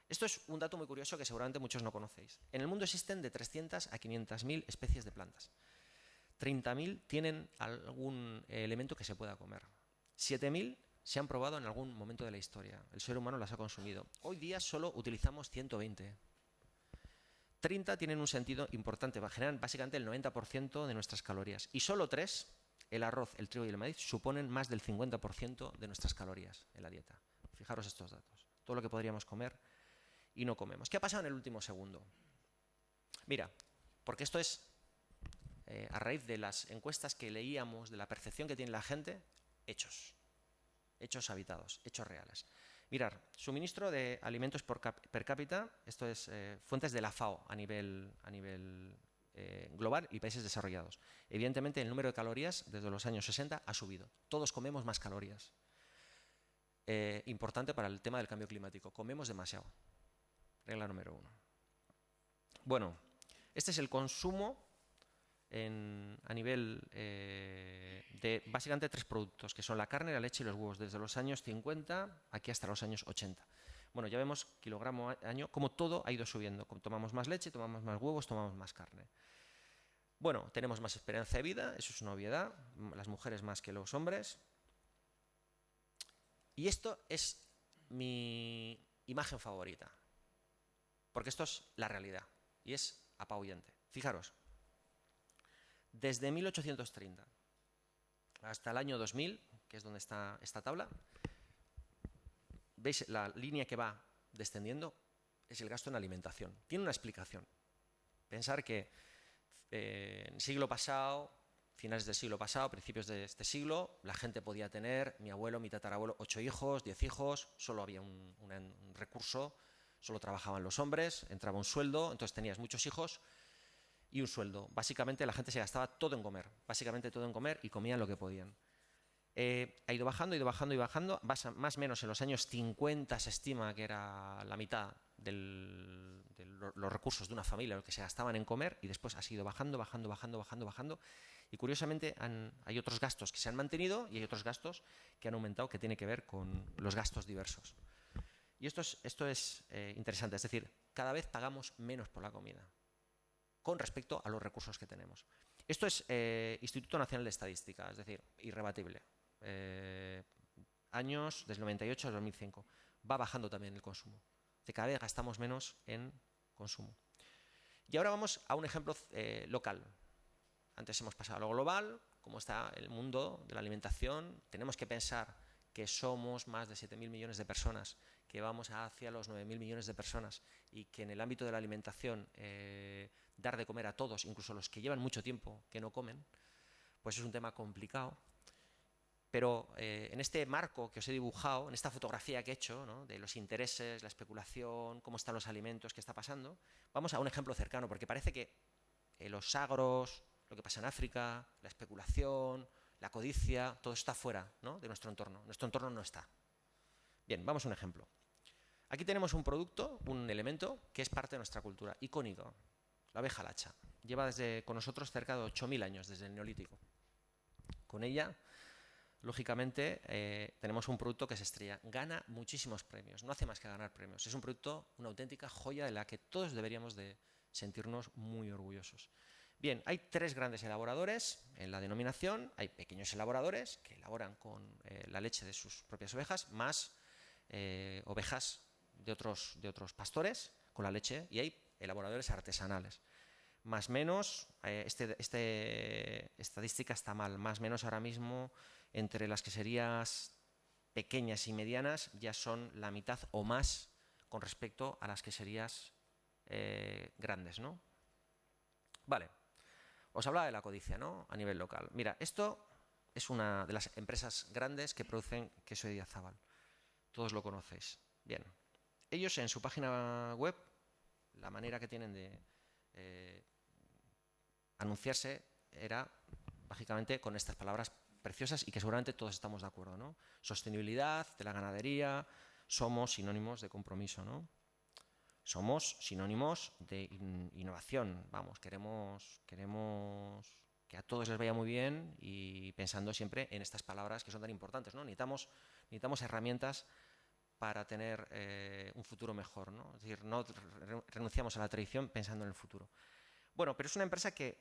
Esto es un dato muy curioso que seguramente muchos no conocéis. En el mundo existen de 300 a 500.000 especies de plantas. 30.000 tienen algún elemento que se pueda comer. 7.000 se han probado en algún momento de la historia. El ser humano las ha consumido. Hoy día solo utilizamos 120. 30 tienen un sentido importante, generan básicamente el 90% de nuestras calorías. Y solo 3, el arroz, el trigo y el maíz, suponen más del 50% de nuestras calorías en la dieta. Fijaros estos datos. Todo lo que podríamos comer y no comemos. ¿Qué ha pasado en el último segundo? Mira, porque esto es a raíz de las encuestas que leíamos, de la percepción que tiene la gente, hechos habitados, hechos reales. Mirar, suministro de alimentos per cápita, esto es fuentes de la FAO a nivel global y países desarrollados. Evidentemente, el número de calorías desde los años 60 ha subido. Todos comemos más calorías. Importante para el tema del cambio climático. Comemos demasiado. Regla número 1. Bueno, este es el consumo a nivel de básicamente 3 productos, que son la carne, la leche y los huevos, desde los años 50 aquí hasta los años 80. Bueno, ya vemos kilogramo año, como todo ha ido subiendo. Tomamos más leche, tomamos más huevos, tomamos más carne. Bueno, tenemos más esperanza de vida, eso es una obviedad, las mujeres más que los hombres. Y esto es mi imagen favorita, porque esto es la realidad y es apabullante. Fijaros, desde 1830 hasta el año 2000, que es donde está esta tabla, veis la línea que va descendiendo es el gasto en alimentación. Tiene una explicación. Pensar que en el siglo pasado, finales del siglo pasado, principios de este siglo, la gente podía tener, mi abuelo, mi tatarabuelo, 8 hijos, 10 hijos, solo había un recurso, solo trabajaban los hombres, entraba un sueldo, entonces tenías muchos hijos y un sueldo. Básicamente la gente se gastaba todo en comer, básicamente todo en comer y comían lo que podían. Ha ido bajando, ido bajando y bajando, más o menos en los años 50 se estima que era la mitad de los recursos de una familia lo que se gastaban en comer, y después ha seguido bajando, bajando, bajando, bajando, bajando, y curiosamente hay otros gastos que se han mantenido y hay otros gastos que han aumentado, que tiene que ver con los gastos diversos. Y esto es interesante, es decir, cada vez pagamos menos por la comida con respecto a los recursos que tenemos. Esto es Instituto Nacional de Estadística, es decir, irrebatible. Años desde el 98 al 2005. Va bajando también el consumo. De cada vez gastamos menos en consumo. Y ahora vamos a un ejemplo local. Antes hemos pasado a lo global, cómo está el mundo de la alimentación. Tenemos que pensar que somos más de 7.000 millones de personas, que vamos hacia los 9.000 millones de personas, y que en el ámbito de la alimentación dar de comer a todos, incluso los que llevan mucho tiempo que no comen, pues es un tema complicado. Pero en este marco que os he dibujado, en esta fotografía que he hecho, ¿no?, de los intereses, la especulación, cómo están los alimentos, qué está pasando, vamos a un ejemplo cercano, porque parece que los agros, lo que pasa en África, la especulación, la codicia, todo está fuera, ¿no?, de nuestro entorno. Nuestro entorno no está. Bien, vamos a un ejemplo. Aquí tenemos un producto, un elemento que es parte de nuestra cultura, icónico, la abeja lacha. Lleva con nosotros cerca de 8.000 años, desde el Neolítico. Con ella, lógicamente, tenemos un producto que se estrella, gana muchísimos premios, no hace más que ganar premios. Es un producto, una auténtica joya de la que todos deberíamos de sentirnos muy orgullosos. Bien, hay 3 grandes elaboradores en la denominación, hay pequeños elaboradores que elaboran con la leche de sus propias ovejas, más ovejas de otros pastores con la leche, y hay elaboradores artesanales. Más o menos, estadística está mal, más o menos ahora mismo entre las queserías pequeñas y medianas ya son la mitad o más con respecto a las queserías grandes, ¿no? Vale, os hablaba de la codicia, ¿no?, a nivel local. Mira, esto es una de las empresas grandes que producen queso de Idiazábal. Todos lo conocéis. Bien, ellos en su página web, la manera que tienen de anunciarse era básicamente con estas palabras preciosas y que seguramente todos estamos de acuerdo, ¿no? Sostenibilidad de la ganadería, somos sinónimos de compromiso, ¿no? Somos sinónimos de innovación, vamos, queremos que a todos les vaya muy bien, y pensando siempre en estas palabras que son tan importantes, ¿no? Necesitamos herramientas para tener un futuro mejor, ¿no? Es decir, no renunciamos a la tradición pensando en el futuro. Bueno, pero es una empresa que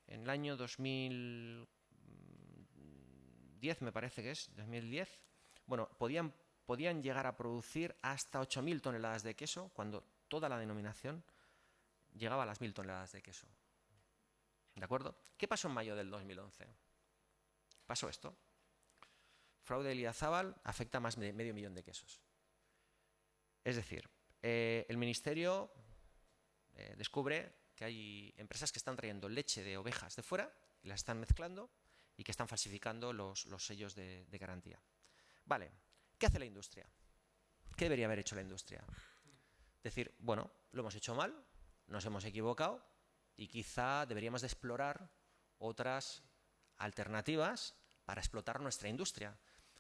en el año 2010, me parece que es, 2010, bueno, podían llegar a producir hasta 8.000 toneladas de queso, cuando toda la denominación llegaba a las 1.000 toneladas de queso. ¿De acuerdo? ¿Qué pasó en mayo del 2011? Pasó esto. Fraude de Idiazábal afecta a más de medio millón de quesos. Es decir, el Ministerio descubre que hay empresas que están trayendo leche de ovejas de fuera y las están mezclando y que están falsificando los sellos de garantía. Vale, ¿qué hace la industria? ¿Qué debería haber hecho la industria? Decir, bueno, lo hemos hecho mal, nos hemos equivocado y quizá deberíamos de explorar otras alternativas para explotar nuestra industria.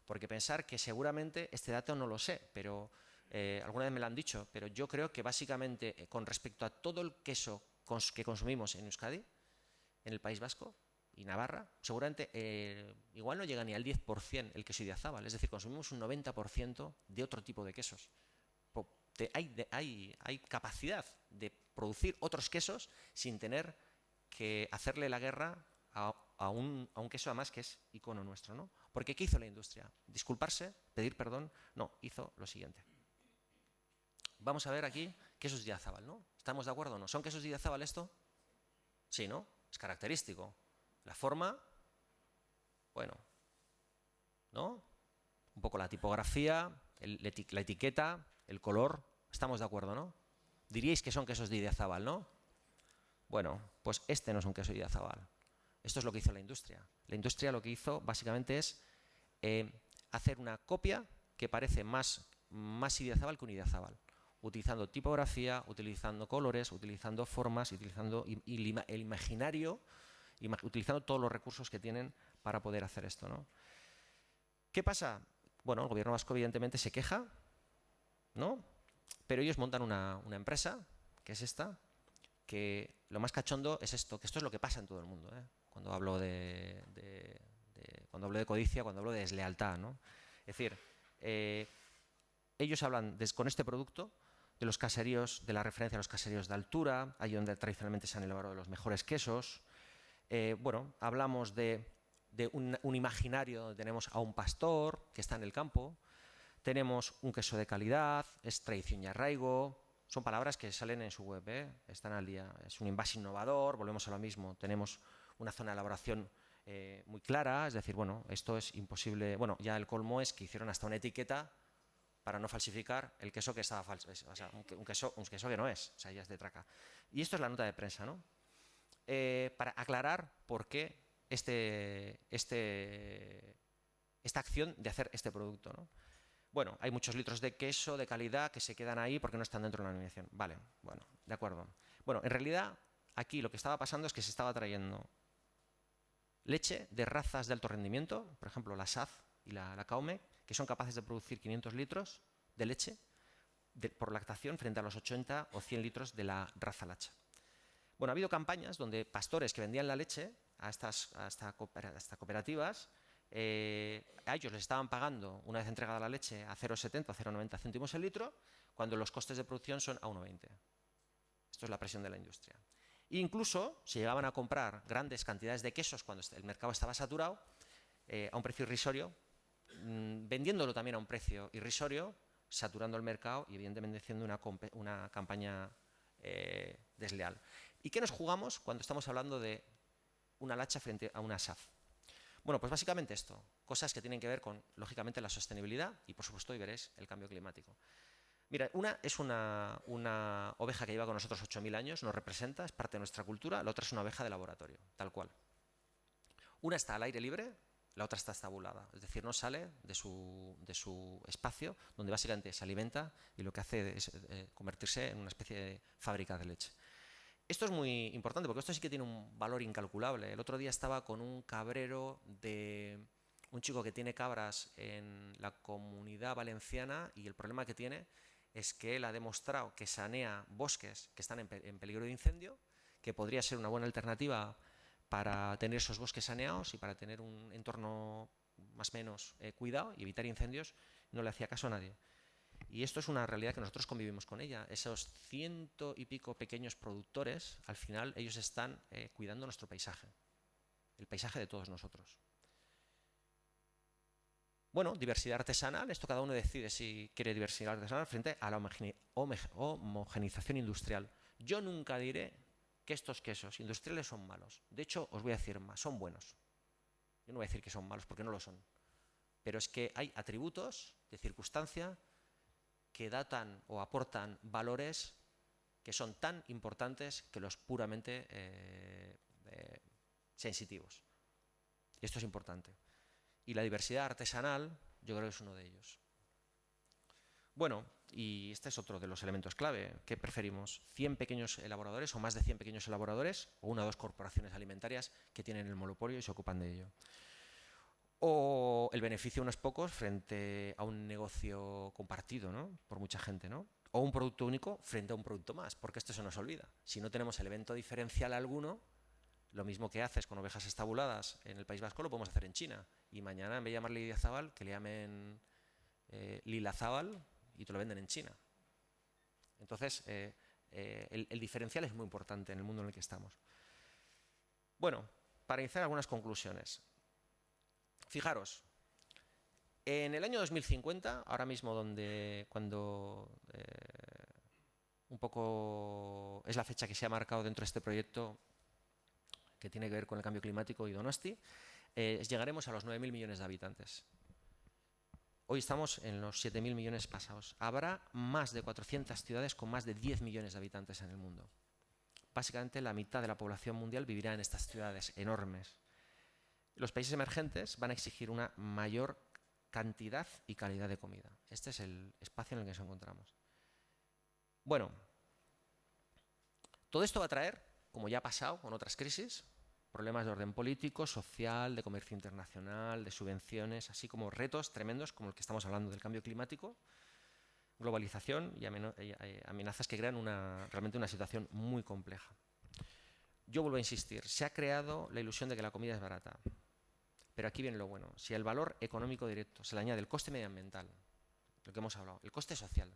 Porque pensar que seguramente, este dato no lo sé, pero alguna vez me lo han dicho, pero yo creo que básicamente con respecto a todo el queso que consumimos en Euskadi, en el País Vasco y Navarra, seguramente igual no llega ni al 10% el queso Idiazábal, es decir, consumimos un 90% de otro tipo de quesos. Hay capacidad de producir otros quesos sin tener que hacerle la guerra a un queso además que es icono nuestro, ¿no? Porque ¿qué hizo la industria? ¿Disculparse? ¿Pedir perdón? No, hizo lo siguiente. Vamos a ver aquí quesos Idiazábal, ¿no? ¿Estamos de acuerdo o no? ¿Son quesos Idiazábal esto? Sí, ¿no? Es característico. La forma, Bueno, ¿no? Un poco la tipografía, la etiqueta, el color, estamos de acuerdo, ¿no? Diríais que son quesos de Idiazábal, ¿no? Bueno, pues este no es un queso de Idiazábal. Esto es lo que hizo la industria. La industria lo que hizo básicamente es hacer una copia que parece más Idiazábal que un Idiazábal, utilizando tipografía, utilizando colores, utilizando formas, utilizando el imaginario, utilizando todos los recursos que tienen para poder hacer esto, ¿no? ¿Qué pasa? Bueno, el gobierno vasco evidentemente se queja, ¿no? Pero ellos montan una empresa, que es esta, que lo más cachondo es esto, que esto es lo que pasa en todo el mundo, ¿eh? Cuando hablo cuando hablo de codicia, cuando hablo de deslealtad, ¿no? Es decir, ellos hablan con este producto de los caseríos, de la referencia a los caseríos de altura, ahí donde tradicionalmente se han elaborado los mejores quesos. Bueno, hablamos de un imaginario donde tenemos a un pastor que está en el campo, tenemos un queso de calidad, es tradición y arraigo, son palabras que salen en su web, están al día. Es un envase innovador, volvemos a lo mismo, tenemos una zona de elaboración muy clara, es decir, bueno, esto es imposible. Bueno, ya el colmo es que hicieron hasta una etiqueta para no falsificar el queso que estaba falso, o sea, un queso que no es, o sea, ya es de traca. Y esto es la nota de prensa, ¿no? Para aclarar por qué esta acción de hacer este producto, ¿no? Bueno, hay muchos litros de queso de calidad que se quedan ahí porque no están dentro de la denominación. Vale, bueno, de acuerdo. Bueno, en realidad aquí lo que estaba pasando es que se estaba trayendo leche de razas de alto rendimiento, por ejemplo la Saz y la Kaume, que son capaces de producir 500 litros de leche por lactación frente a los 80 o 100 litros de la raza Lacha. Bueno, ha habido campañas donde pastores que vendían la leche a estas cooperativas, a ellos les estaban pagando, una vez entregada la leche, a 0,70 o 0,90 céntimos el litro, cuando los costes de producción son a 1,20. Esto es la presión de la industria. E incluso se llegaban a comprar grandes cantidades de quesos cuando el mercado estaba saturado, a un precio irrisorio, vendiéndolo también a un precio irrisorio, saturando el mercado y evidentemente haciendo una campaña desleal. ¿Y qué nos jugamos cuando estamos hablando de una Lacha frente a una Saz? Bueno, pues básicamente esto, cosas que tienen que ver con, lógicamente, la sostenibilidad y, por supuesto, hoy veréis el cambio climático. Mira, una es una oveja que lleva con nosotros 8.000 años, nos representa, es parte de nuestra cultura, la otra es una oveja de laboratorio, tal cual. Una está al aire libre, la otra está estabulada, es decir, no sale de su espacio, donde básicamente se alimenta y lo que hace es convertirse en una especie de fábrica de leche. Esto es muy importante porque esto sí que tiene un valor incalculable. El otro día estaba con un cabrero de un chico que tiene cabras en la Comunidad Valenciana y el problema que tiene es que él ha demostrado que sanea bosques que están en peligro de incendio, que podría ser una buena alternativa para tener esos bosques saneados y para tener un entorno más o menos cuidado y evitar incendios. No le hacía caso a nadie. Y esto es una realidad que nosotros convivimos con ella. Esos 100 y pico pequeños productores, al final ellos están cuidando nuestro paisaje, el paisaje de todos nosotros. Bueno, diversidad artesanal, esto cada uno decide si quiere diversidad artesanal frente a la homogenización industrial. Yo nunca diré que estos quesos industriales son malos. De hecho, os voy a decir más, son buenos. Yo no voy a decir que son malos porque no lo son. Pero es que hay atributos de circunstancia que datan o aportan valores que son tan importantes que los puramente sensitivos. Y esto es importante. Y la diversidad artesanal, yo creo que es uno de ellos. Bueno, y este es otro de los elementos clave. ¿Qué preferimos? ¿100 pequeños elaboradores o más de 100 pequeños elaboradores? ¿O una o dos corporaciones alimentarias que tienen el monopolio y se ocupan de ello? ¿O el beneficio de unos pocos frente a un negocio compartido, ¿no? Por mucha gente, ¿no? O un producto único frente a un producto más, porque esto se nos olvida. Si no tenemos elemento diferencial alguno, lo mismo que haces con ovejas estabuladas en el País Vasco lo podemos hacer en China. Y mañana, en vez de llamarle Idiazábal, que le llamen Lilazábal y te lo venden en China. Entonces, el diferencial es muy importante en el mundo en el que estamos. Bueno, para iniciar algunas conclusiones. Fijaros, en el año 2050, ahora mismo cuando un poco es la fecha que se ha marcado dentro de este proyecto que tiene que ver con el cambio climático y Donosti, llegaremos a los 9.000 millones de habitantes. Hoy estamos en los 7.000 millones pasados. Habrá más de 400 ciudades con más de 10 millones de habitantes en el mundo. Básicamente la mitad de la población mundial vivirá en estas ciudades enormes. Los países emergentes van a exigir una mayor cantidad y calidad de comida. Este es el espacio en el que nos encontramos. Bueno, todo esto va a traer, como ya ha pasado con otras crisis, problemas de orden político, social, de comercio internacional, de subvenciones, así como retos tremendos como el que estamos hablando del cambio climático, globalización y amenazas que crean realmente una situación muy compleja. Yo vuelvo a insistir, se ha creado la ilusión de que la comida es barata, pero aquí viene lo bueno. Si al valor económico directo se le añade el coste medioambiental, lo que hemos hablado, el coste social,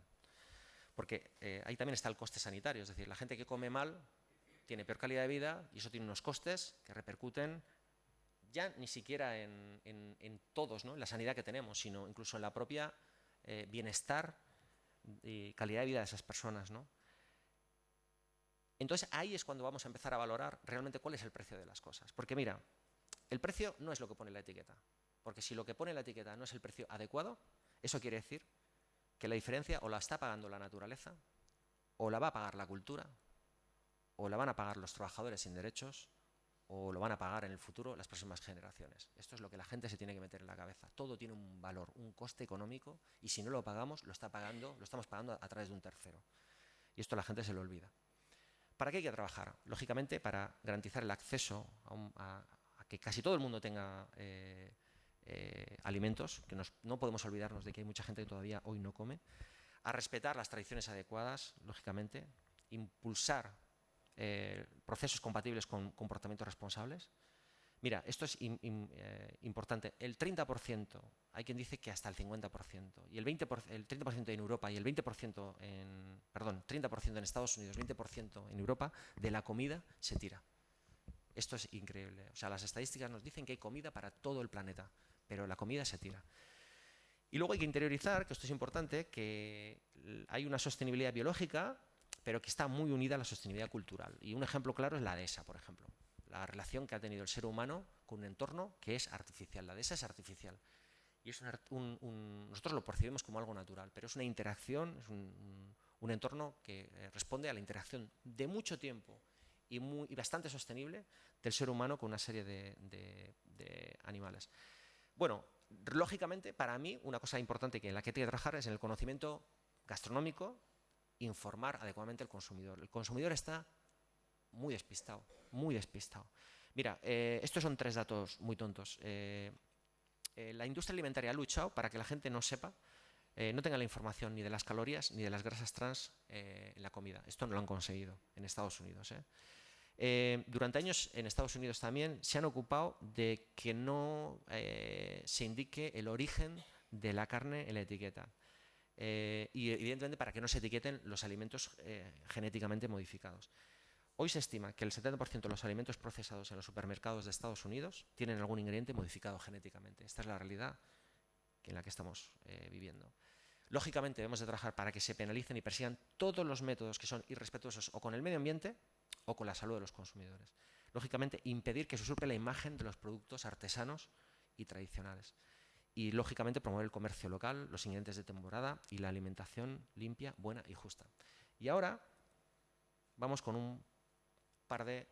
porque ahí también está el coste sanitario, es decir, la gente que come mal tiene peor calidad de vida y eso tiene unos costes que repercuten ya ni siquiera en todos, ¿no?, en la sanidad que tenemos, sino incluso en la propia bienestar y calidad de vida de esas personas, ¿no? Entonces ahí es cuando vamos a empezar a valorar realmente cuál es el precio de las cosas. Porque mira, el precio no es lo que pone la etiqueta, porque si lo que pone la etiqueta no es el precio adecuado, eso quiere decir que la diferencia o la está pagando la naturaleza, o la va a pagar la cultura, o la van a pagar los trabajadores sin derechos, o lo van a pagar en el futuro las próximas generaciones. Esto es lo que la gente se tiene que meter en la cabeza. Todo tiene un valor, un coste económico, y si no lo pagamos, lo estamos pagando a través de un tercero. Y esto la gente se lo olvida. ¿Para qué hay que trabajar? Lógicamente, para garantizar el acceso a que casi todo el mundo tenga alimentos, que no podemos olvidarnos de que hay mucha gente que todavía hoy no come, a respetar las tradiciones adecuadas, lógicamente, impulsar procesos compatibles con comportamientos responsables. Mira, esto es importante. El 30%, hay quien dice que hasta el 50%, y el 30% en Europa y el 20% perdón, 30% en Estados Unidos, 20% en Europa, de la comida se tira. Esto es increíble. O sea, las estadísticas nos dicen que hay comida para todo el planeta, pero la comida se tira. Y luego hay que interiorizar, que esto es importante, que hay una sostenibilidad biológica, pero que está muy unida a la sostenibilidad cultural. Y un ejemplo claro es la dehesa, por ejemplo. La relación que ha tenido el ser humano con un entorno que es artificial. La dehesa es artificial. Y es nosotros lo percibimos como algo natural, pero es una interacción, es un entorno que responde a la interacción de mucho tiempo y bastante sostenible del ser humano con una serie de animales. Bueno, lógicamente, para mí, una cosa importante en la que hay que trabajar es en el conocimiento gastronómico, informar adecuadamente al consumidor. El consumidor está muy despistado, muy despistado. Mira, estos son 3 datos muy tontos. La industria alimentaria ha luchado para que la gente no sepa, no tenga la información ni de las calorías ni de las grasas trans en la comida. Esto no lo han conseguido en Estados Unidos. Durante años en Estados Unidos también se han ocupado de que no se indique el origen de la carne en la etiqueta. Y evidentemente para que no se etiqueten los alimentos genéticamente modificados. Hoy se estima que el 70% de los alimentos procesados en los supermercados de Estados Unidos tienen algún ingrediente modificado genéticamente. Esta es la realidad en la que estamos viviendo. Lógicamente debemos de trabajar para que se penalicen y persigan todos los métodos que son irrespetuosos o con el medio ambiente o con la salud de los consumidores. Lógicamente impedir que se usurpe la imagen de los productos artesanos y tradicionales. Y lógicamente promover el comercio local, los ingredientes de temporada y la alimentación limpia, buena y justa. Y ahora vamos con un par de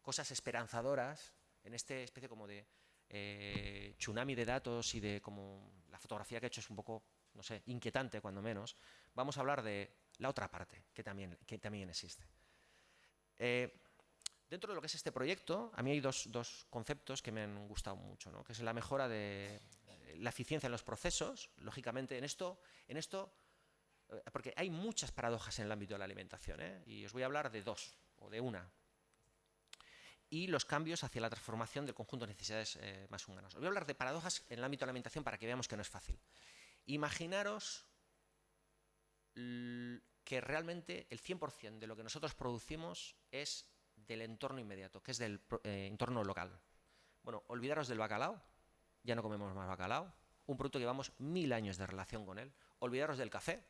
cosas esperanzadoras en este especie como de tsunami de datos y de como la fotografía que he hecho es un poco, no sé, inquietante cuando menos. Vamos a hablar de la otra parte que también existe. Dentro de lo que es este proyecto, a mí hay dos conceptos que me han gustado mucho, ¿no? Que es la mejora de la eficiencia en los procesos, lógicamente en esto, porque hay muchas paradojas en el ámbito de la alimentación, y os voy a hablar de 2 o de una. Y los cambios hacia la transformación del conjunto de necesidades más humanas. Os voy a hablar de paradojas en el ámbito de la alimentación para que veamos que no es fácil. Imaginaros que realmente el 100% de lo que nosotros producimos es del entorno inmediato, que es del entorno local. Bueno, olvidaros del bacalao, ya no comemos más bacalao, un producto que llevamos 1000 años de relación con él. Olvidaros del café,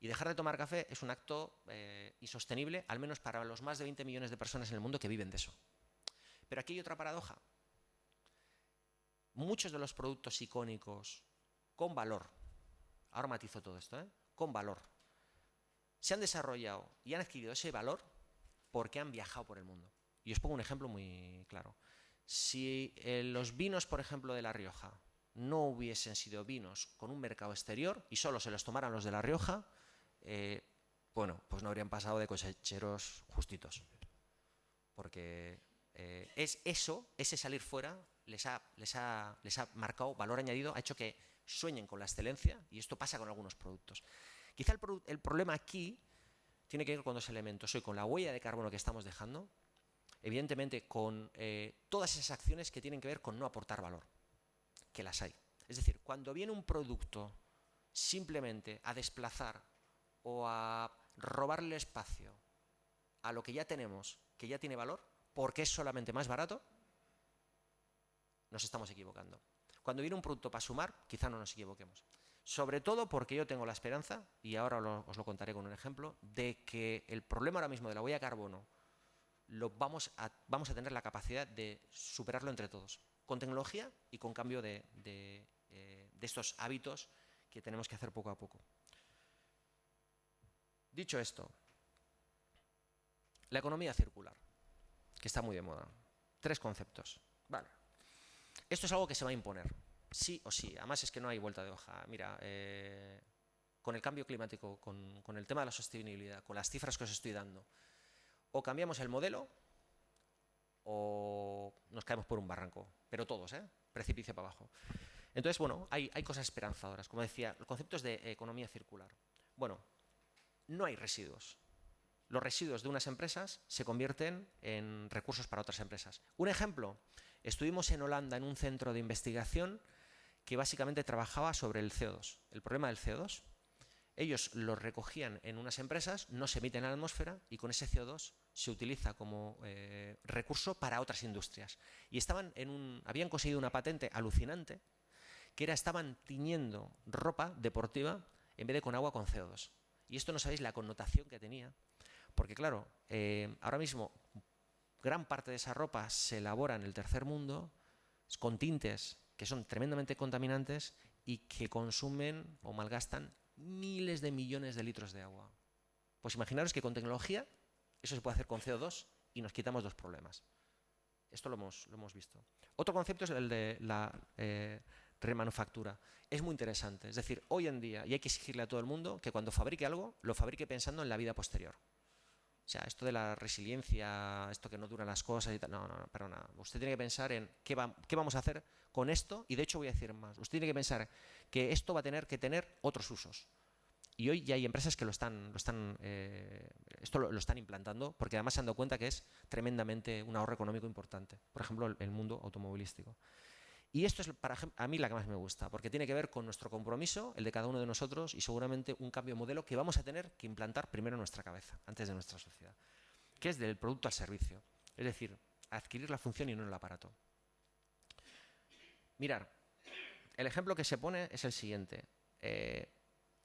Y dejar de tomar café es un acto insostenible, al menos para los más de 20 millones de personas en el mundo que viven de eso. Pero aquí hay otra paradoja. Muchos de los productos icónicos con valor, ahora matizo todo esto, con valor, se han desarrollado y han adquirido ese valor porque han viajado por el mundo. Y os pongo un ejemplo muy claro. Si los vinos, por ejemplo, de La Rioja no hubiesen sido vinos con un mercado exterior y solo se los tomaran los de La Rioja, bueno, pues no habrían pasado de cosecheros justitos. Porque ese salir fuera les ha marcado valor añadido, ha hecho que sueñen con la excelencia, y esto pasa con algunos productos. Quizá el problema aquí tiene que ver con dos elementos. Hoy, con la huella de carbono que estamos dejando, evidentemente con todas esas acciones que tienen que ver con no aportar valor, que las hay. Es decir, cuando viene un producto simplemente a desplazar o a robarle espacio a lo que ya tenemos, que ya tiene valor, porque es solamente más barato, nos estamos equivocando. Cuando viene un producto para sumar, quizá no nos equivoquemos. Sobre todo porque yo tengo la esperanza, y ahora os lo contaré con un ejemplo, de que el problema ahora mismo de la huella de carbono vamos a tener la capacidad de superarlo entre todos, con tecnología y con cambio de estos hábitos que tenemos que hacer poco a poco. Dicho esto, la economía circular, que está muy de moda. 3 conceptos. Vale. Esto es algo que se va a imponer, sí o sí. Además es que no hay vuelta de hoja. Mira, con el cambio climático, con el tema de la sostenibilidad, con las cifras que os estoy dando, o cambiamos el modelo o nos caemos por un barranco. Pero todos, precipicio para abajo. Entonces, bueno, hay cosas esperanzadoras. Como decía, el concepto es de economía circular. Bueno, no hay residuos. Los residuos de unas empresas se convierten en recursos para otras empresas. Un ejemplo, estuvimos en Holanda en un centro de investigación que básicamente trabajaba sobre el CO2, el problema del CO2. Ellos lo recogían en unas empresas, no se emiten a la atmósfera y con ese CO2 se utiliza como recurso para otras industrias. Y habían conseguido una patente alucinante, que estaban tiñendo ropa deportiva en vez de con agua con CO2. Y esto no sabéis la connotación que tenía. Porque claro, ahora mismo gran parte de esa ropa se elabora en el tercer mundo con tintes que son tremendamente contaminantes y que consumen o malgastan miles de millones de litros de agua. Pues imaginaros que con tecnología eso se puede hacer con CO2 y nos quitamos 2 problemas. Esto lo hemos visto. Otro concepto es el de la remanufactura. Es muy interesante. Es decir, hoy en día, y hay que exigirle a todo el mundo que cuando fabrique algo, lo fabrique pensando en la vida posterior. O sea, esto de la resiliencia, esto que no duran las cosas y tal, no, para nada. Usted tiene que pensar en qué vamos a hacer con esto, y de hecho voy a decir más. Usted tiene que pensar que esto va a tener que tener otros usos. Y hoy ya hay empresas que lo están implantando, porque además se han dado cuenta que es tremendamente un ahorro económico importante. Por ejemplo, el mundo automovilístico. Y esto es a mí la que más me gusta, porque tiene que ver con nuestro compromiso, el de cada uno de nosotros, y seguramente un cambio de modelo que vamos a tener que implantar primero en nuestra cabeza, antes de nuestra sociedad, que es del producto al servicio. Es decir, adquirir la función y no el aparato. Mirar, el ejemplo que se pone es el siguiente.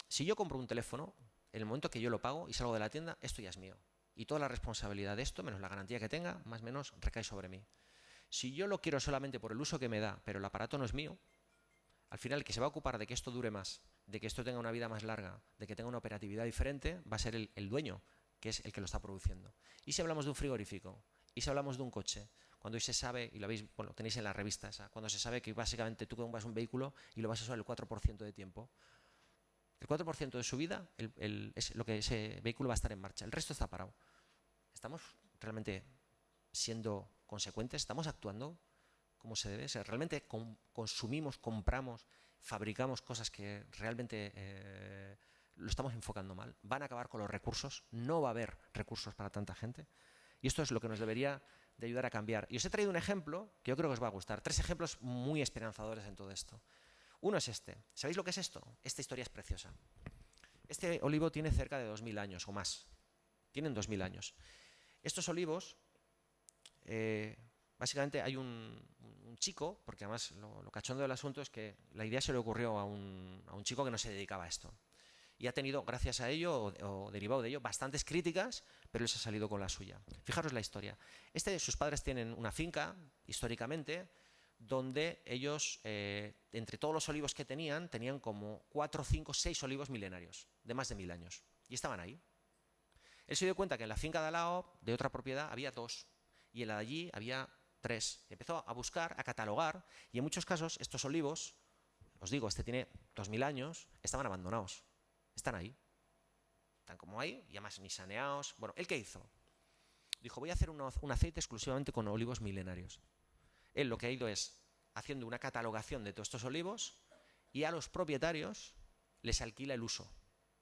Si yo compro un teléfono, en el momento que yo lo pago y salgo de la tienda, esto ya es mío. Y toda la responsabilidad de esto, menos la garantía que tenga, más o menos recae sobre mí. Si yo lo quiero solamente por el uso que me da, pero el aparato no es mío, al final el que se va a ocupar de que esto dure más, de que esto tenga una vida más larga, de que tenga una operatividad diferente, va a ser el dueño, que es el que lo está produciendo. Y si hablamos de un frigorífico, y si hablamos de un coche, cuando hoy se sabe, y lo veis, bueno, tenéis en la revista esa, cuando se sabe que básicamente tú compras un vehículo y lo vas a usar el 4% de tiempo, el 4% de su vida es lo que ese vehículo va a estar en marcha, el resto está parado. ¿Estamos realmente siendo consecuentes? ¿Estamos actuando como se debe? O sea, ¿realmente consumimos, compramos, fabricamos cosas que realmente lo estamos enfocando mal? ¿Van a acabar con los recursos? ¿No va a haber recursos para tanta gente? Y esto es lo que nos debería de ayudar a cambiar. Y os he traído un ejemplo que yo creo que os va a gustar. 3 ejemplos muy esperanzadores en todo esto. Uno es este. ¿Sabéis lo que es esto? Esta historia es preciosa. Este olivo tiene cerca de 2000 años o más. Tienen 2000 años. Estos olivos, básicamente hay un chico, porque además lo cachondo del asunto es que la idea se le ocurrió a un chico que no se dedicaba a esto. y ha tenido, gracias a ello o derivado de ello, bastantes críticas, pero él se ha salido con la suya. Fijaros la historia. Sus padres tienen una finca, históricamente, donde ellos, entre todos los olivos que tenían como 4, 5, 6 olivos milenarios, de más de 1000 años. Y estaban ahí. Él se dio cuenta que en la finca de al lado, de otra propiedad, había 2, y en la de allí había 3. Empezó a buscar, a catalogar, y en muchos casos estos olivos, os digo, este tiene 2000 años, estaban abandonados. Están ahí. Están como ahí, y además ni saneados. Bueno, ¿él qué hizo? Dijo, voy a hacer un aceite exclusivamente con olivos milenarios. Él lo que ha ido es haciendo una catalogación de todos estos olivos y a los propietarios les alquila el uso.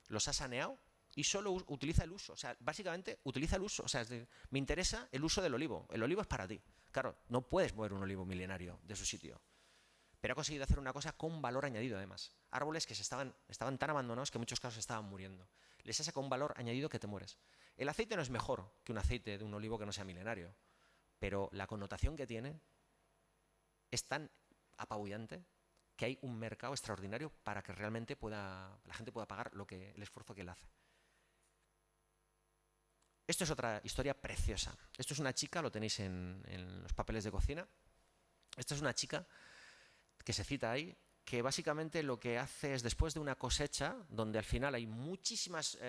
Los ha saneado y solo utiliza el uso. O sea, básicamente utiliza el uso. O sea, me interesa el uso del olivo. El olivo es para ti. Claro, no puedes mover un olivo milenario de su sitio. Pero ha conseguido hacer una cosa con valor añadido, además. Árboles que estaban tan abandonados que en muchos casos estaban muriendo. Les ha sacado un valor añadido que te mueres. El aceite no es mejor que un aceite de un olivo que no sea milenario, pero la connotación que tiene es tan apabullante que hay un mercado extraordinario para que realmente la gente pueda pagar el esfuerzo que él hace. Esto es otra historia preciosa. Esto es una chica, lo tenéis en los papeles de cocina. Esta es una chica que se cita ahí, que básicamente lo que hace es, después de una cosecha, donde al final hay muchísimas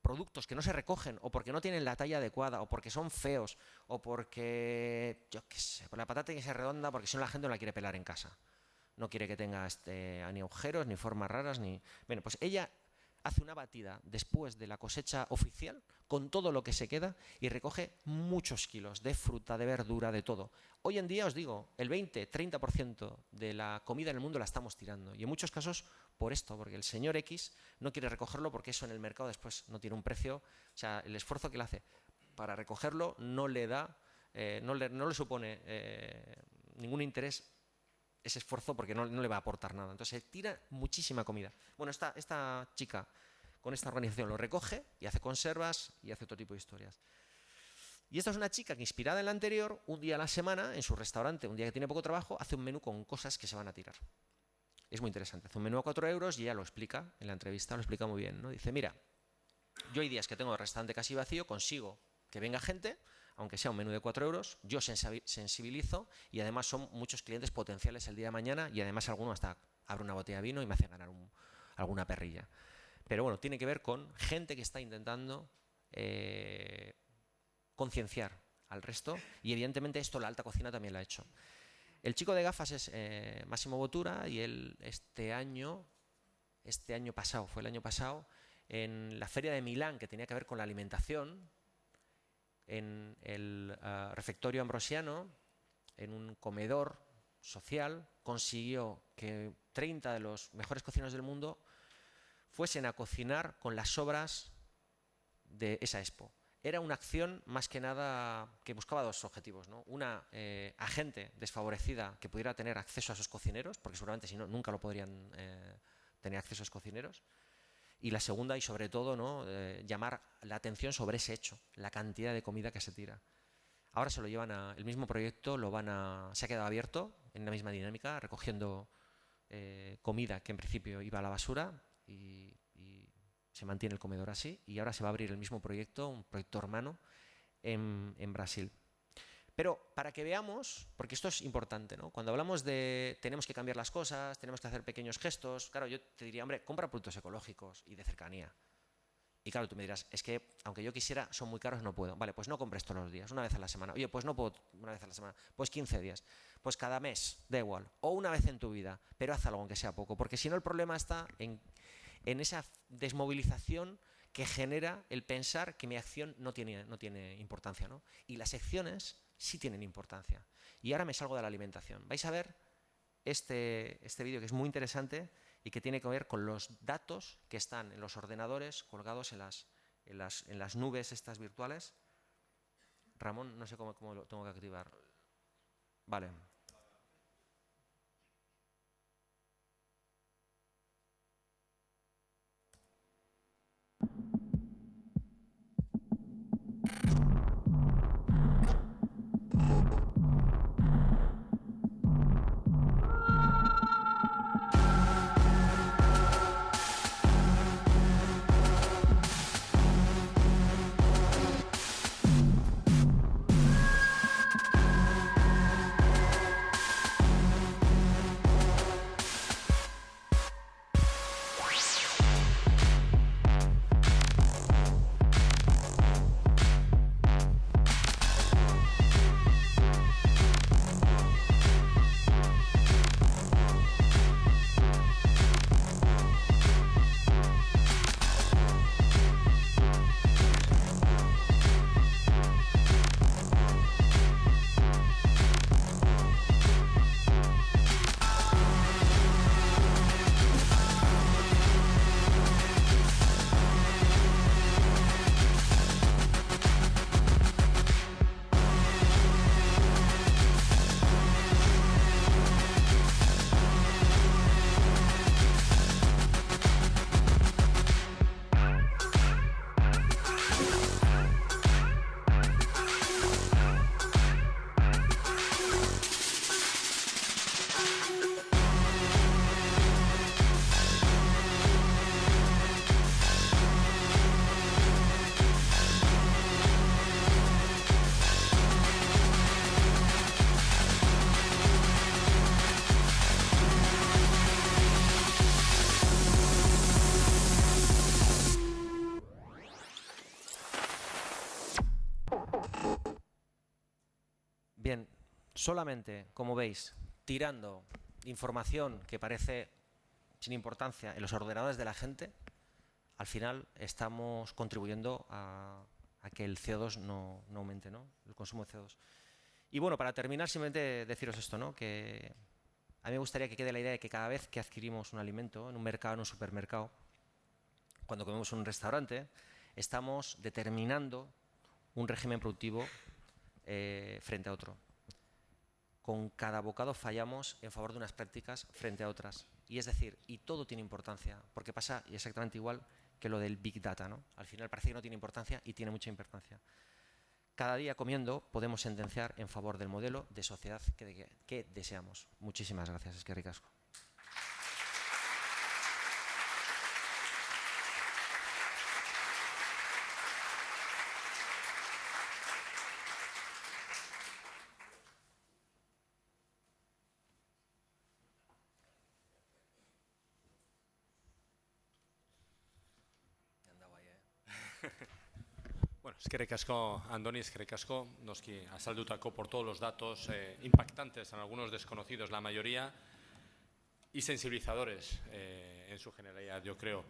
productos que no se recogen, o porque no tienen la talla adecuada, o porque son feos, o porque, yo qué sé, por la patata tiene que ser redonda, porque si no la gente no la quiere pelar en casa. No quiere que tenga ni agujeros, ni formas raras, ni... Bueno, pues ella hace una batida después de la cosecha oficial, con todo lo que se queda, y recoge muchos kilos de fruta, de verdura, de todo. Hoy en día, os digo, el 20-30% de la comida en el mundo la estamos tirando. Y en muchos casos por esto, porque el señor X no quiere recogerlo porque eso en el mercado después no tiene un precio. O sea, el esfuerzo que él hace para recogerlo no le da, no le supone ningún interés ese esfuerzo, porque no le va a aportar nada. Entonces se tira muchísima comida. Bueno, esta chica con esta organización lo recoge y hace conservas y hace otro tipo de historias. Y esta es una chica que, inspirada en la anterior, un día a la semana, en su restaurante, un día que tiene poco trabajo, hace un menú con cosas que se van a tirar. Es muy interesante. Hace un menú a 4 euros y ella lo explica, en la entrevista lo explica muy bien, ¿no? Dice, mira, yo hay días que tengo el restaurante casi vacío, consigo que venga gente, aunque sea un menú de 4 euros, yo sensibilizo y además son muchos clientes potenciales el día de mañana y además alguno hasta abre una botella de vino y me hace ganar alguna perrilla. Pero bueno, tiene que ver con gente que está intentando concienciar al resto, y evidentemente esto la alta cocina también lo ha hecho. El chico de gafas es Massimo Bottura, y él fue el año pasado, en la feria de Milán, que tenía que ver con la alimentación, en el refectorio ambrosiano, en un comedor social, consiguió que 30 de los mejores cocineros del mundo fuesen a cocinar con las sobras de esa expo. Era una acción más que nada que buscaba dos objetivos, ¿no? Una, a gente desfavorecida que pudiera tener acceso a esos cocineros, porque seguramente si no, nunca lo podrían tener acceso a esos cocineros. Y la segunda, y sobre todo, ¿no? Llamar la atención sobre ese hecho, la cantidad de comida que se tira. Ahora se lo llevan el mismo proyecto se ha quedado abierto en la misma dinámica, recogiendo comida que en principio iba a la basura, y se mantiene el comedor así, y ahora se va a abrir el mismo proyecto, un proyecto hermano, en Brasil. Pero para que veamos, porque esto es importante, ¿no? Cuando hablamos de tenemos que cambiar las cosas, tenemos que hacer pequeños gestos, claro, yo te diría, hombre, compra productos ecológicos y de cercanía. Y claro, tú me dirás, es que aunque yo quisiera, son muy caros, no puedo. Vale, pues no compres todos los días, una vez a la semana. Oye, pues no puedo una vez a la semana, pues 15 días. Pues cada mes, da igual. O una vez en tu vida, pero haz algo aunque sea poco. Porque si no, el problema está en esa desmovilización que genera el pensar que mi acción no tiene importancia, ¿no? Y las acciones sí tienen importancia. Y ahora me salgo de la alimentación. Vais a ver este vídeo que es muy interesante y que tiene que ver con los datos que están en los ordenadores colgados en las nubes estas virtuales. Ramón, no sé cómo lo tengo que activar. Vale. Bien, solamente, como veis, tirando información que parece sin importancia en los ordenadores de la gente, al final estamos contribuyendo a que el CO2 no aumente, ¿no? El consumo de CO2. Y bueno, para terminar, simplemente deciros esto, ¿no? Que a mí me gustaría que quede la idea de que cada vez que adquirimos un alimento en un mercado, en un supermercado, cuando comemos en un restaurante, estamos determinando un régimen productivo frente a otro. Con cada bocado fallamos en favor de unas prácticas frente a otras. Y es decir, y todo tiene importancia, porque pasa exactamente igual que lo del Big Data, ¿no? Al final parece que no tiene importancia y tiene mucha importancia. Cada día comiendo podemos sentenciar en favor del modelo de sociedad que deseamos. Muchísimas gracias. Eskerrik asko. Bueno, eskerrik asko, Andoni, eskerrik asko, noski azaldutako por todos los datos impactantes, en algunos desconocidos la mayoría, y sensibilizadores en su generalidad, yo creo.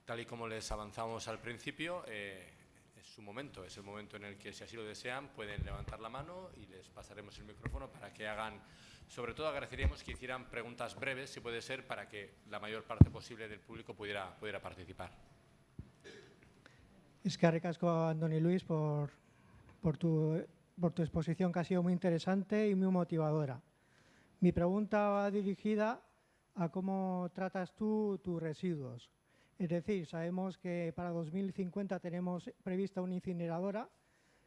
Tal y como les avanzamos al principio, es su momento, es el momento en el que, si así lo desean, pueden levantar la mano y les pasaremos el micrófono para que hagan, sobre todo agradeceríamos que hicieran preguntas breves, si puede ser, para que la mayor parte posible del público pudiera participar. Eskerrik asko, Andoni Luis, por tu exposición, que ha sido muy interesante y muy motivadora. Mi pregunta va dirigida a cómo tratas tú tus residuos. Es decir, sabemos que para 2050 tenemos prevista una incineradora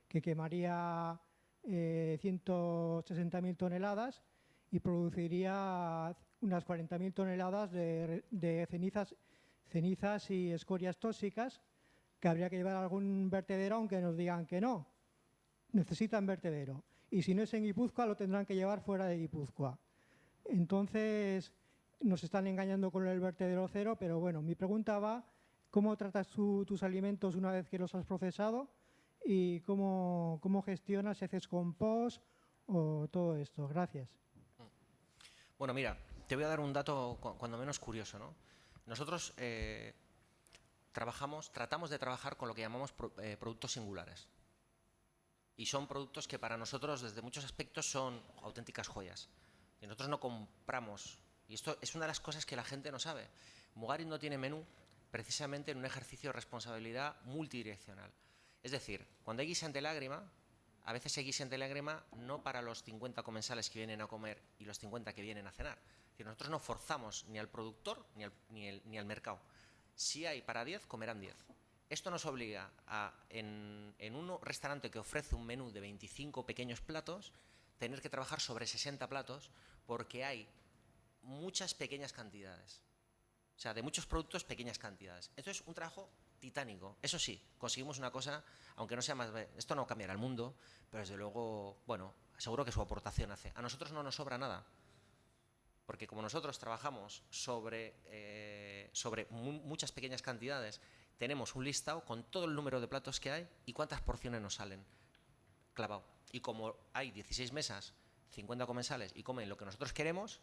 que quemaría 160.000 toneladas y produciría unas 40.000 toneladas de cenizas y escorias tóxicas, que habría que llevar a algún vertedero, aunque nos digan que no. Necesitan vertedero. Y si no es en Guipúzcoa, lo tendrán que llevar fuera de Guipúzcoa. Entonces, nos están engañando con el vertedero cero, pero bueno, mi pregunta va, ¿cómo tratas tus alimentos una vez que los has procesado? ¿Y cómo gestionas, si haces compost o todo esto? Gracias. Bueno, mira, te voy a dar un dato cuando menos curioso, ¿no? Nosotros tratamos de trabajar con lo que llamamos productos singulares. Y son productos que para nosotros, desde muchos aspectos, son auténticas joyas. Y nosotros no compramos, y esto es una de las cosas que la gente no sabe. Mugarit no tiene menú precisamente en un ejercicio de responsabilidad multidireccional. Es decir, cuando hay guisante lágrima, a veces hay guisante lágrima no para los 50 comensales que vienen a comer y los 50 que vienen a cenar. Es decir, nosotros no forzamos ni al productor ni al mercado. Si hay para 10, comerán 10. Esto nos obliga a, en un restaurante que ofrece un menú de 25 pequeños platos, tener que trabajar sobre 60 platos porque hay muchas pequeñas cantidades. O sea, de muchos productos, pequeñas cantidades. Esto es un trabajo titánico. Eso sí, conseguimos una cosa, aunque no sea más... Esto no cambiará el mundo, pero desde luego, bueno, seguro que su aportación hace. A nosotros no nos sobra nada. Porque como nosotros trabajamos sobre muchas pequeñas cantidades, tenemos un listado con todo el número de platos que hay y cuántas porciones nos salen clavado. Y como hay 16 mesas, 50 comensales y comen lo que nosotros queremos,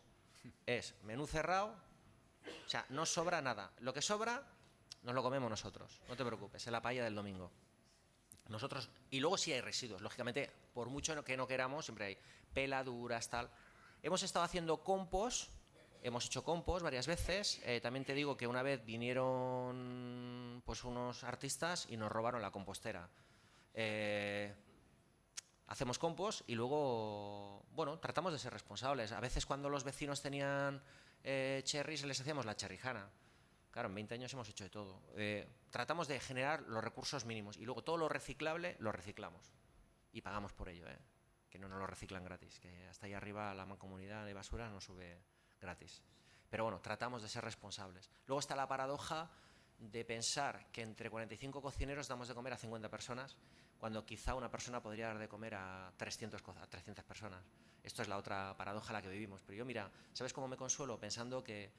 es menú cerrado, o sea, no sobra nada. Lo que sobra nos lo comemos nosotros, no te preocupes, es la paella del domingo. Nosotros, y luego sí hay residuos, lógicamente, por mucho que no queramos, siempre hay peladuras, tal. Hemos estado haciendo compost, hemos hecho compost varias veces. También te digo que una vez vinieron pues unos artistas y nos robaron la compostera. Hacemos compost y luego, bueno, tratamos de ser responsables. A veces cuando los vecinos tenían cherries les hacíamos la cherrijana. Claro, en 20 años hemos hecho de todo. Tratamos de generar los recursos mínimos y luego todo lo reciclable lo reciclamos y pagamos por ello, que no nos lo reciclan gratis, que hasta ahí arriba la mancomunidad de basura nos sube gratis. Pero bueno, tratamos de ser responsables. Luego está la paradoja de pensar que entre 45 cocineros damos de comer a 50 personas, cuando quizá una persona podría dar de comer a 300 personas. Esto es la otra paradoja a la que vivimos. Pero yo, mira, ¿sabes cómo me consuelo? Pensando que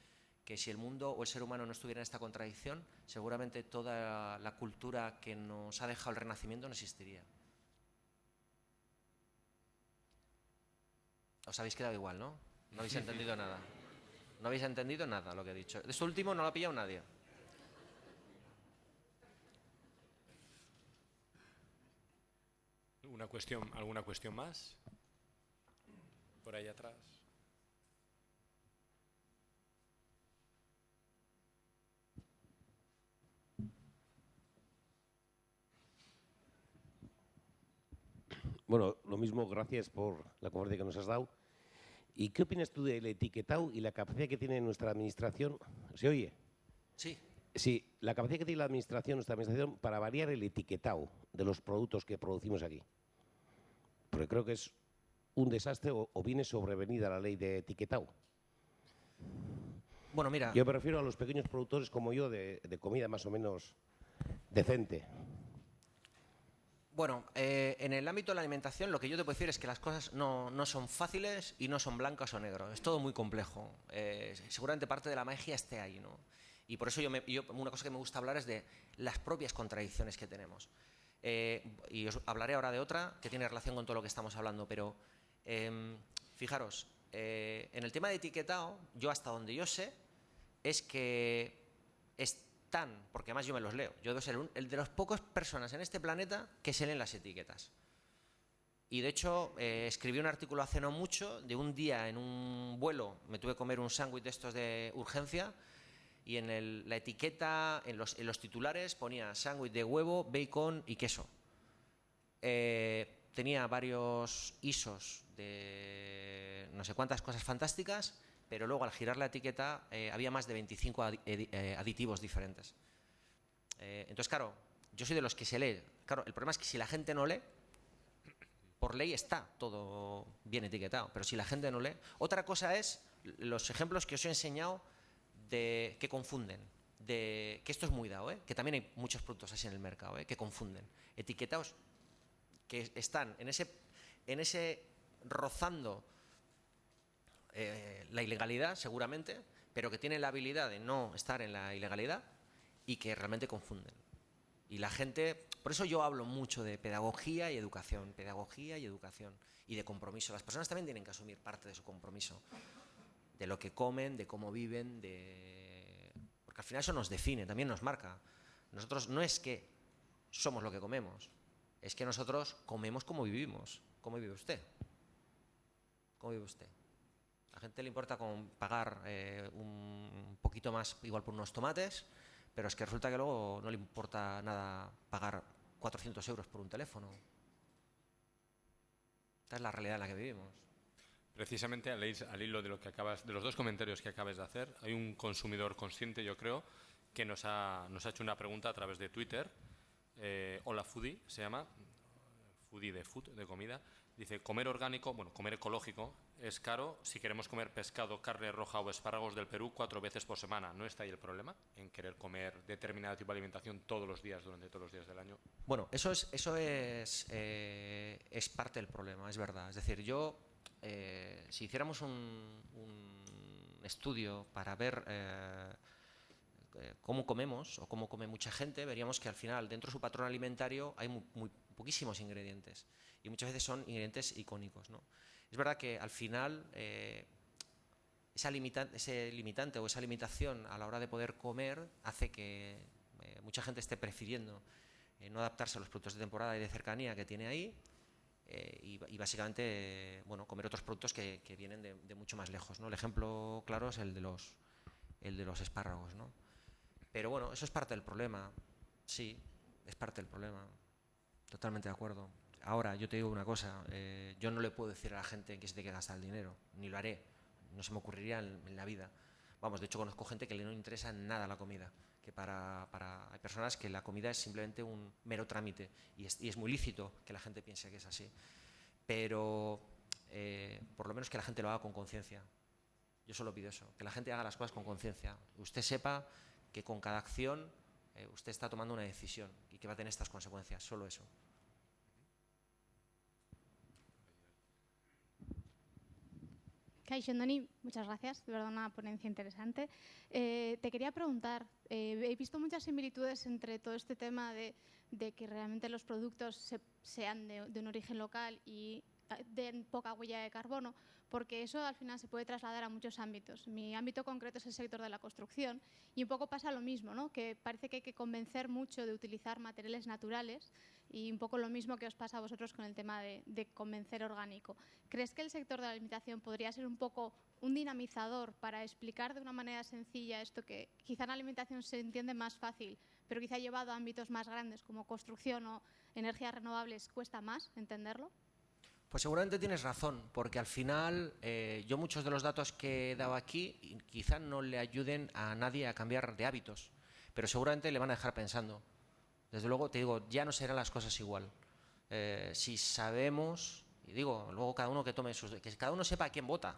si el mundo o el ser humano no estuviera en esta contradicción, seguramente toda la cultura que nos ha dejado el Renacimiento no existiría. Os habéis quedado igual, ¿no? No habéis entendido nada. No habéis entendido nada lo que he dicho. Esto último no lo ha pillado nadie. ¿Alguna cuestión más? Por ahí atrás. Bueno, lo mismo, gracias por la conferencia que nos has dado. ¿Y qué opinas tú del etiquetado y la capacidad que tiene nuestra administración? ¿Se oye? Sí. Sí, la capacidad que tiene la administración, nuestra administración, para variar el etiquetado de los productos que producimos aquí. Porque creo que es un desastre o viene sobrevenida la ley de etiquetado. Bueno, mira. Yo me refiero a los pequeños productores como yo de comida más o menos decente. Bueno, en el ámbito de la alimentación lo que yo te puedo decir es que las cosas no son fáciles y no son blancas o negras. Es todo muy complejo. Seguramente parte de la magia esté ahí, ¿no? Y por eso una cosa que me gusta hablar es de las propias contradicciones que tenemos. Y os hablaré ahora de otra que tiene relación con todo lo que estamos hablando, pero fijaros, en el tema de etiquetado, yo hasta donde yo sé, es que porque además yo me los leo, yo debo ser el de las pocas personas en este planeta que se leen las etiquetas. Y de hecho, escribí un artículo hace no mucho, de un día en un vuelo, me tuve que comer un sándwich de estos de urgencia, y en la etiqueta, en los titulares, ponía sándwich de huevo, bacon y queso. Tenía varios ISOs de no sé cuántas cosas fantásticas, pero luego al girar la etiqueta había más de 25 aditivos diferentes. Entonces, claro, yo soy de los que se lee. Claro, el problema es que si la gente no lee, por ley está todo bien etiquetado, pero si la gente no lee… Otra cosa es los ejemplos que os he enseñado de que confunden, que esto es muy dado, que también hay muchos productos así en el mercado, que confunden. Etiquetados que están en ese rozando la ilegalidad, seguramente, pero que tienen la habilidad de no estar en la ilegalidad y que realmente confunden. Y la gente… Por eso yo hablo mucho de pedagogía y educación y de compromiso. Las personas también tienen que asumir parte de su compromiso, de lo que comen, de cómo viven, porque al final eso nos define, también nos marca. Nosotros no es que somos lo que comemos, es que nosotros comemos como vivimos. ¿Cómo vive usted? ¿Cómo vive usted? A la gente le importa pagar un poquito más igual por unos tomates, pero es que resulta que luego no le importa nada pagar 400 euros por un teléfono. Esta es la realidad en la que vivimos. Precisamente al hilo de los dos comentarios que acabas de hacer, hay un consumidor consciente, yo creo, que nos ha hecho una pregunta a través de Twitter. Hola Foodie, se llama, Foodie de food, de comida. Dice, comer orgánico, comer ecológico es caro si queremos comer pescado, carne roja o espárragos del Perú 4 veces por semana. ¿No está ahí el problema en querer comer determinado tipo de alimentación todos los días, durante todos los días del año? Bueno, eso es parte del problema, es verdad. Es decir, si hiciéramos un estudio para ver cómo comemos o cómo come mucha gente, veríamos que al final dentro de su patrón alimentario hay muy poquísimos ingredientes y muchas veces son ingredientes icónicos, ¿no? Es verdad que al final ese limitante o esa limitación a la hora de poder comer hace que mucha gente esté prefiriendo no adaptarse a los productos de temporada y de cercanía que tiene ahí y básicamente comer otros productos que vienen de mucho más lejos, ¿no? El ejemplo claro es el de los espárragos, ¿no? Pero bueno, eso es parte del problema, sí, es parte del problema, totalmente de acuerdo. Ahora, yo te digo una cosa, yo no le puedo decir a la gente en qué se tiene que gastar el dinero, ni lo haré, no se me ocurriría en la vida. Vamos, de hecho conozco gente que le no interesa nada la comida, que hay personas que la comida es simplemente un mero trámite y es muy lícito que la gente piense que es así, pero por lo menos que la gente lo haga con conciencia. Yo solo pido eso, que la gente haga las cosas con conciencia. Usted sepa que con cada acción usted está tomando una decisión y que va a tener estas consecuencias, solo eso. Kaixo, Andoni, muchas gracias, de verdad una ponencia interesante. Te quería preguntar, he visto muchas similitudes entre todo este tema de que realmente los productos sean de un origen local y den poca huella de carbono, porque eso al final se puede trasladar a muchos ámbitos. Mi ámbito concreto es el sector de la construcción y un poco pasa lo mismo, ¿no? Que parece que hay que convencer mucho de utilizar materiales naturales y un poco lo mismo que os pasa a vosotros con el tema de convencer orgánico. ¿Crees que el sector de la alimentación podría ser un poco un dinamizador para explicar de una manera sencilla esto que quizá en la alimentación se entiende más fácil, pero quizá llevado a ámbitos más grandes como construcción o energías renovables cuesta más entenderlo? Pues seguramente tienes razón, porque al final yo muchos de los datos que he dado aquí quizá no le ayuden a nadie a cambiar de hábitos, pero seguramente le van a dejar pensando. Desde luego, te digo, ya no serán las cosas igual. Si sabemos, y digo, luego cada uno que tome que cada uno sepa a quién vota,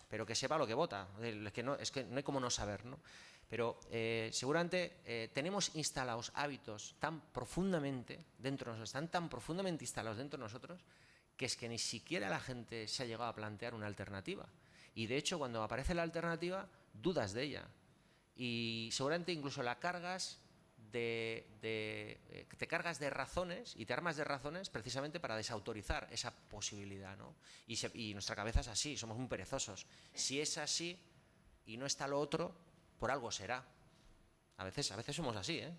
pero que sepa lo que vota. Es que no hay como no saber, ¿no? Pero seguramente tenemos instalados hábitos tan profundamente dentro de nosotros, están tan profundamente instalados dentro de nosotros, que es que ni siquiera la gente se ha llegado a plantear una alternativa. Y de hecho, cuando aparece la alternativa, dudas de ella. Y seguramente incluso la cargas te cargas de razones y te armas de razones precisamente para desautorizar esa posibilidad, ¿no? Y nuestra cabeza es así, somos muy perezosos. Si es así y no está lo otro, por algo será. A veces somos así, ¿eh?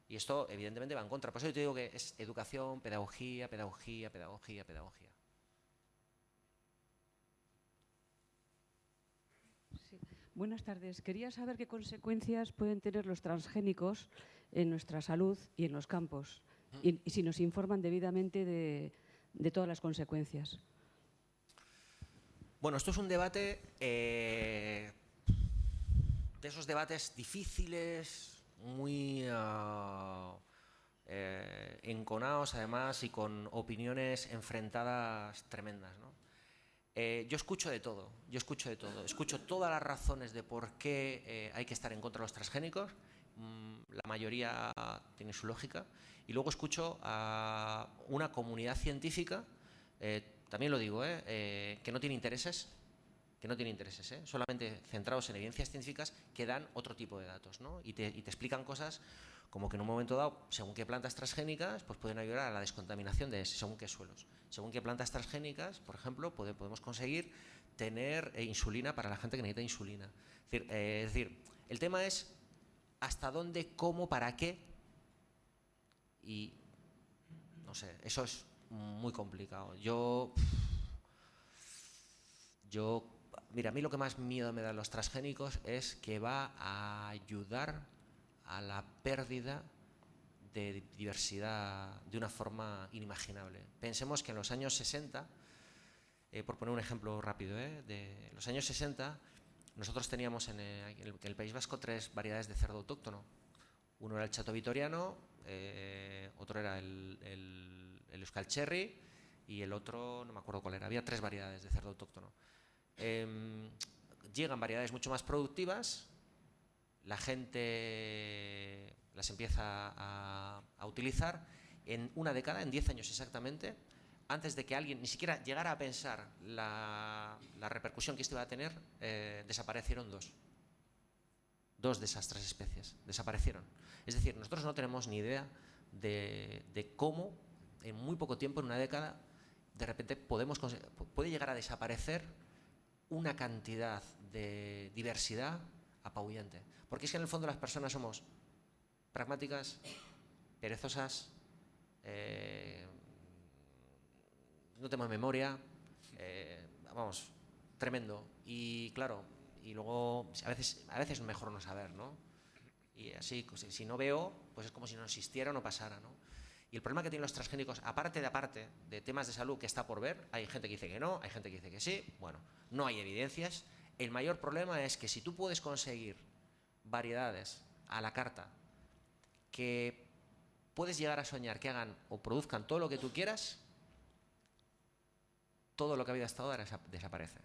Y esto evidentemente va en contra. Por eso yo te digo que es educación, pedagogía, pedagogía, pedagogía, pedagogía. Sí. Buenas tardes. Quería saber qué consecuencias pueden tener los transgénicos en nuestra salud y en los campos. Y si nos informan debidamente de todas las consecuencias. Bueno, esto es un debate de esos debates difíciles, muy enconados además y con opiniones enfrentadas tremendas, ¿no? Yo escucho de todo, escucho todas las razones de por qué hay que estar en contra de los transgénicos, la mayoría tiene su lógica, y luego escucho a una comunidad científica, también lo digo, que no tiene intereses, solamente centrados en evidencias científicas que dan otro tipo de datos, ¿no? Y te explican cosas como que en un momento dado, según qué plantas transgénicas, pues pueden ayudar a la descontaminación de según qué suelos. Según qué plantas transgénicas, por ejemplo, podemos conseguir tener insulina para la gente que necesita insulina. Es decir, el tema es hasta dónde, cómo, para qué, y no sé, eso es muy complicado. Mira, a mí lo que más miedo me dan los transgénicos es que va a ayudar a la pérdida de diversidad de una forma inimaginable. Pensemos que en los años 60, por poner un ejemplo rápido, de los años 60, nosotros teníamos en el País Vasco 3 variedades de cerdo autóctono. Uno era el chato vitoriano, otro era el Euskal Cherry y el otro, no me acuerdo cuál era. Había 3 variedades de cerdo autóctono. Llegan variedades mucho más productivas, la gente las empieza a utilizar. En una década, en 10 años exactamente, antes de que alguien ni siquiera llegara a pensar la repercusión que esto iba a tener, desaparecieron 2 de esas 3 especies, desaparecieron. Es decir, nosotros no tenemos ni idea de cómo en muy poco tiempo, en una década, de repente puede llegar a desaparecer una cantidad de diversidad apabullante. Porque es que en el fondo las personas somos pragmáticas, perezosas, no tenemos memoria, vamos, tremendo. Y claro, y luego a veces es mejor no saber, ¿no? Y así, si no veo, pues es como si no existiera o no pasara, ¿no? Y el problema que tienen los transgénicos, aparte de temas de salud que está por ver, hay gente que dice que no, hay gente que dice que sí, bueno, no hay evidencias. El mayor problema es que si tú puedes conseguir variedades a la carta que puedes llegar a soñar que hagan o produzcan todo lo que tú quieras, todo lo que ha habido hasta ahora desaparece.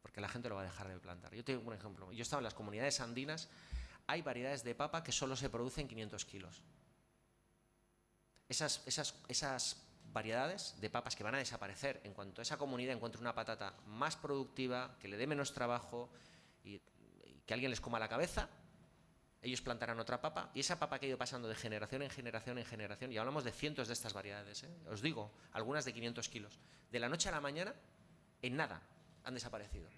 Porque la gente lo va a dejar de plantar. Yo te digo un ejemplo. Yo estaba en las comunidades andinas, hay variedades de papa que solo se producen 500 kilos. Esas variedades de papas que van a desaparecer en cuanto esa comunidad encuentre una patata más productiva, que le dé menos trabajo y que alguien les coma la cabeza, ellos plantarán otra papa y esa papa que ha ido pasando de generación en generación en generación, y hablamos de cientos de estas variedades, os digo, algunas de 500 kilos, de la noche a la mañana, en nada, han desaparecido.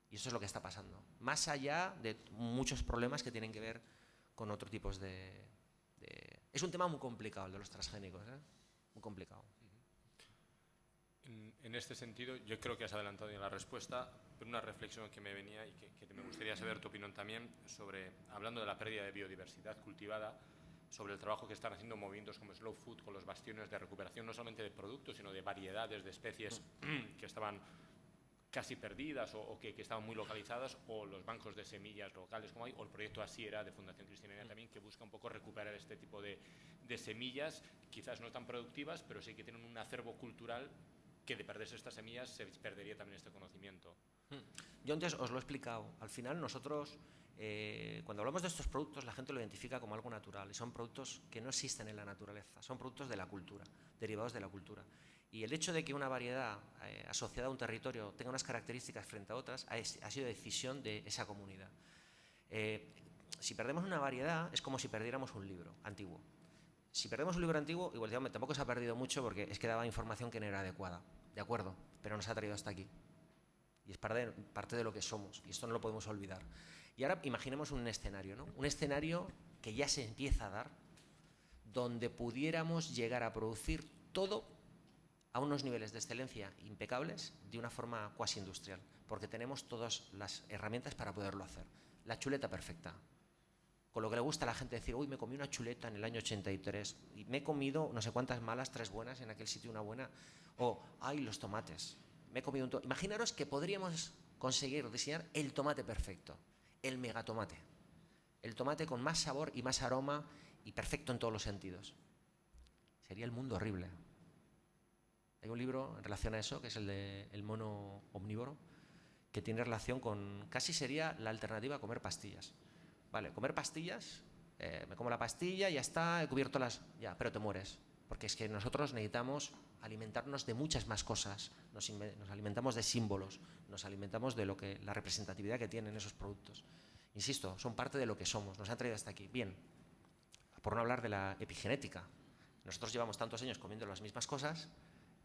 Y eso es lo que está pasando, más allá de muchos problemas que tienen que ver con otros tipos de... Es un tema muy complicado el de los transgénicos, muy complicado. En este sentido, yo creo que has adelantado ya la respuesta, pero una reflexión que me venía y que me gustaría saber tu opinión también sobre, hablando de la pérdida de biodiversidad cultivada, sobre el trabajo que están haciendo movimientos como Slow Food con los bastiones de recuperación no solamente de productos, sino de variedades de especies que estaban casi perdidas o que estaban muy localizadas, o los bancos de semillas locales como hay, o el proyecto Asiera de Fundación Cristiana también, que busca un poco recuperar este tipo de semillas, quizás no tan productivas, pero sí que tienen un acervo cultural que de perderse estas semillas se perdería también este conocimiento. Yo antes os lo he explicado. Al final nosotros, cuando hablamos de estos productos, la gente lo identifica como algo natural y son productos que no existen en la naturaleza, son productos de la cultura, derivados de la cultura. Y el hecho de que una variedad asociada a un territorio tenga unas características frente a otras ha sido decisión de esa comunidad. Si perdemos una variedad es como si perdiéramos un libro antiguo. Si perdemos un libro antiguo, igual tampoco se ha perdido mucho porque es que daba información que no era adecuada, de acuerdo, pero nos ha traído hasta aquí. Y es parte de lo que somos, y esto no lo podemos olvidar. Y ahora imaginemos un escenario, ¿no? Un escenario que ya se empieza a dar, donde pudiéramos llegar a producir todo a unos niveles de excelencia impecables de una forma cuasi industrial, porque tenemos todas las herramientas para poderlo hacer. La chuleta perfecta. Con lo que le gusta a la gente decir, uy, me comí una chuleta en el año 83 y me he comido no sé cuántas malas, 3 buenas, en aquel sitio una buena, o, ay, los tomates, me he comido un tomate. Imaginaros que podríamos conseguir diseñar el tomate perfecto, el megatomate, el tomate con más sabor y más aroma y perfecto en todos los sentidos. Sería el mundo horrible. Hay un libro en relación a eso, que es el de El mono omnívoro, que tiene relación con, casi sería la alternativa a comer pastillas. Vale, comer pastillas, me como la pastilla, ya está, he cubierto las... Ya, pero te mueres. Porque es que nosotros necesitamos alimentarnos de muchas más cosas. Nos alimentamos de símbolos, nos alimentamos de la representatividad que tienen esos productos. Insisto, son parte de lo que somos, nos han traído hasta aquí. Bien, por no hablar de la epigenética. Nosotros llevamos tantos años comiendo las mismas cosas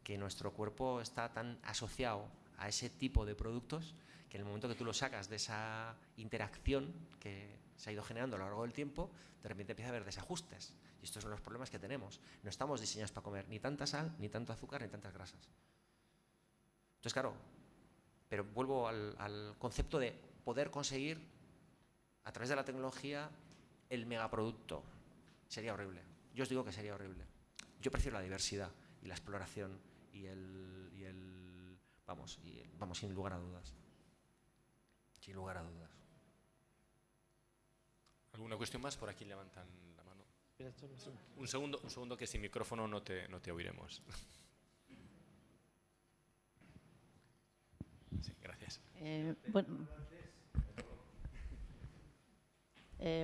que nuestro cuerpo está tan asociado a ese tipo de productos que en el momento que tú lo sacas de esa interacción que se ha ido generando a lo largo del tiempo, de repente empieza a haber desajustes. Y estos son los problemas que tenemos. No estamos diseñados para comer ni tanta sal, ni tanto azúcar, ni tantas grasas. Entonces, claro, pero vuelvo al concepto de poder conseguir, a través de la tecnología, el megaproducto. Sería horrible. Yo os digo que sería horrible. Yo prefiero la diversidad y la exploración y vamos, sin lugar a dudas. Sin lugar a dudas. ¿Alguna cuestión más? Por aquí levantan la mano. Un segundo que sin micrófono no te oiremos. Sí, gracias.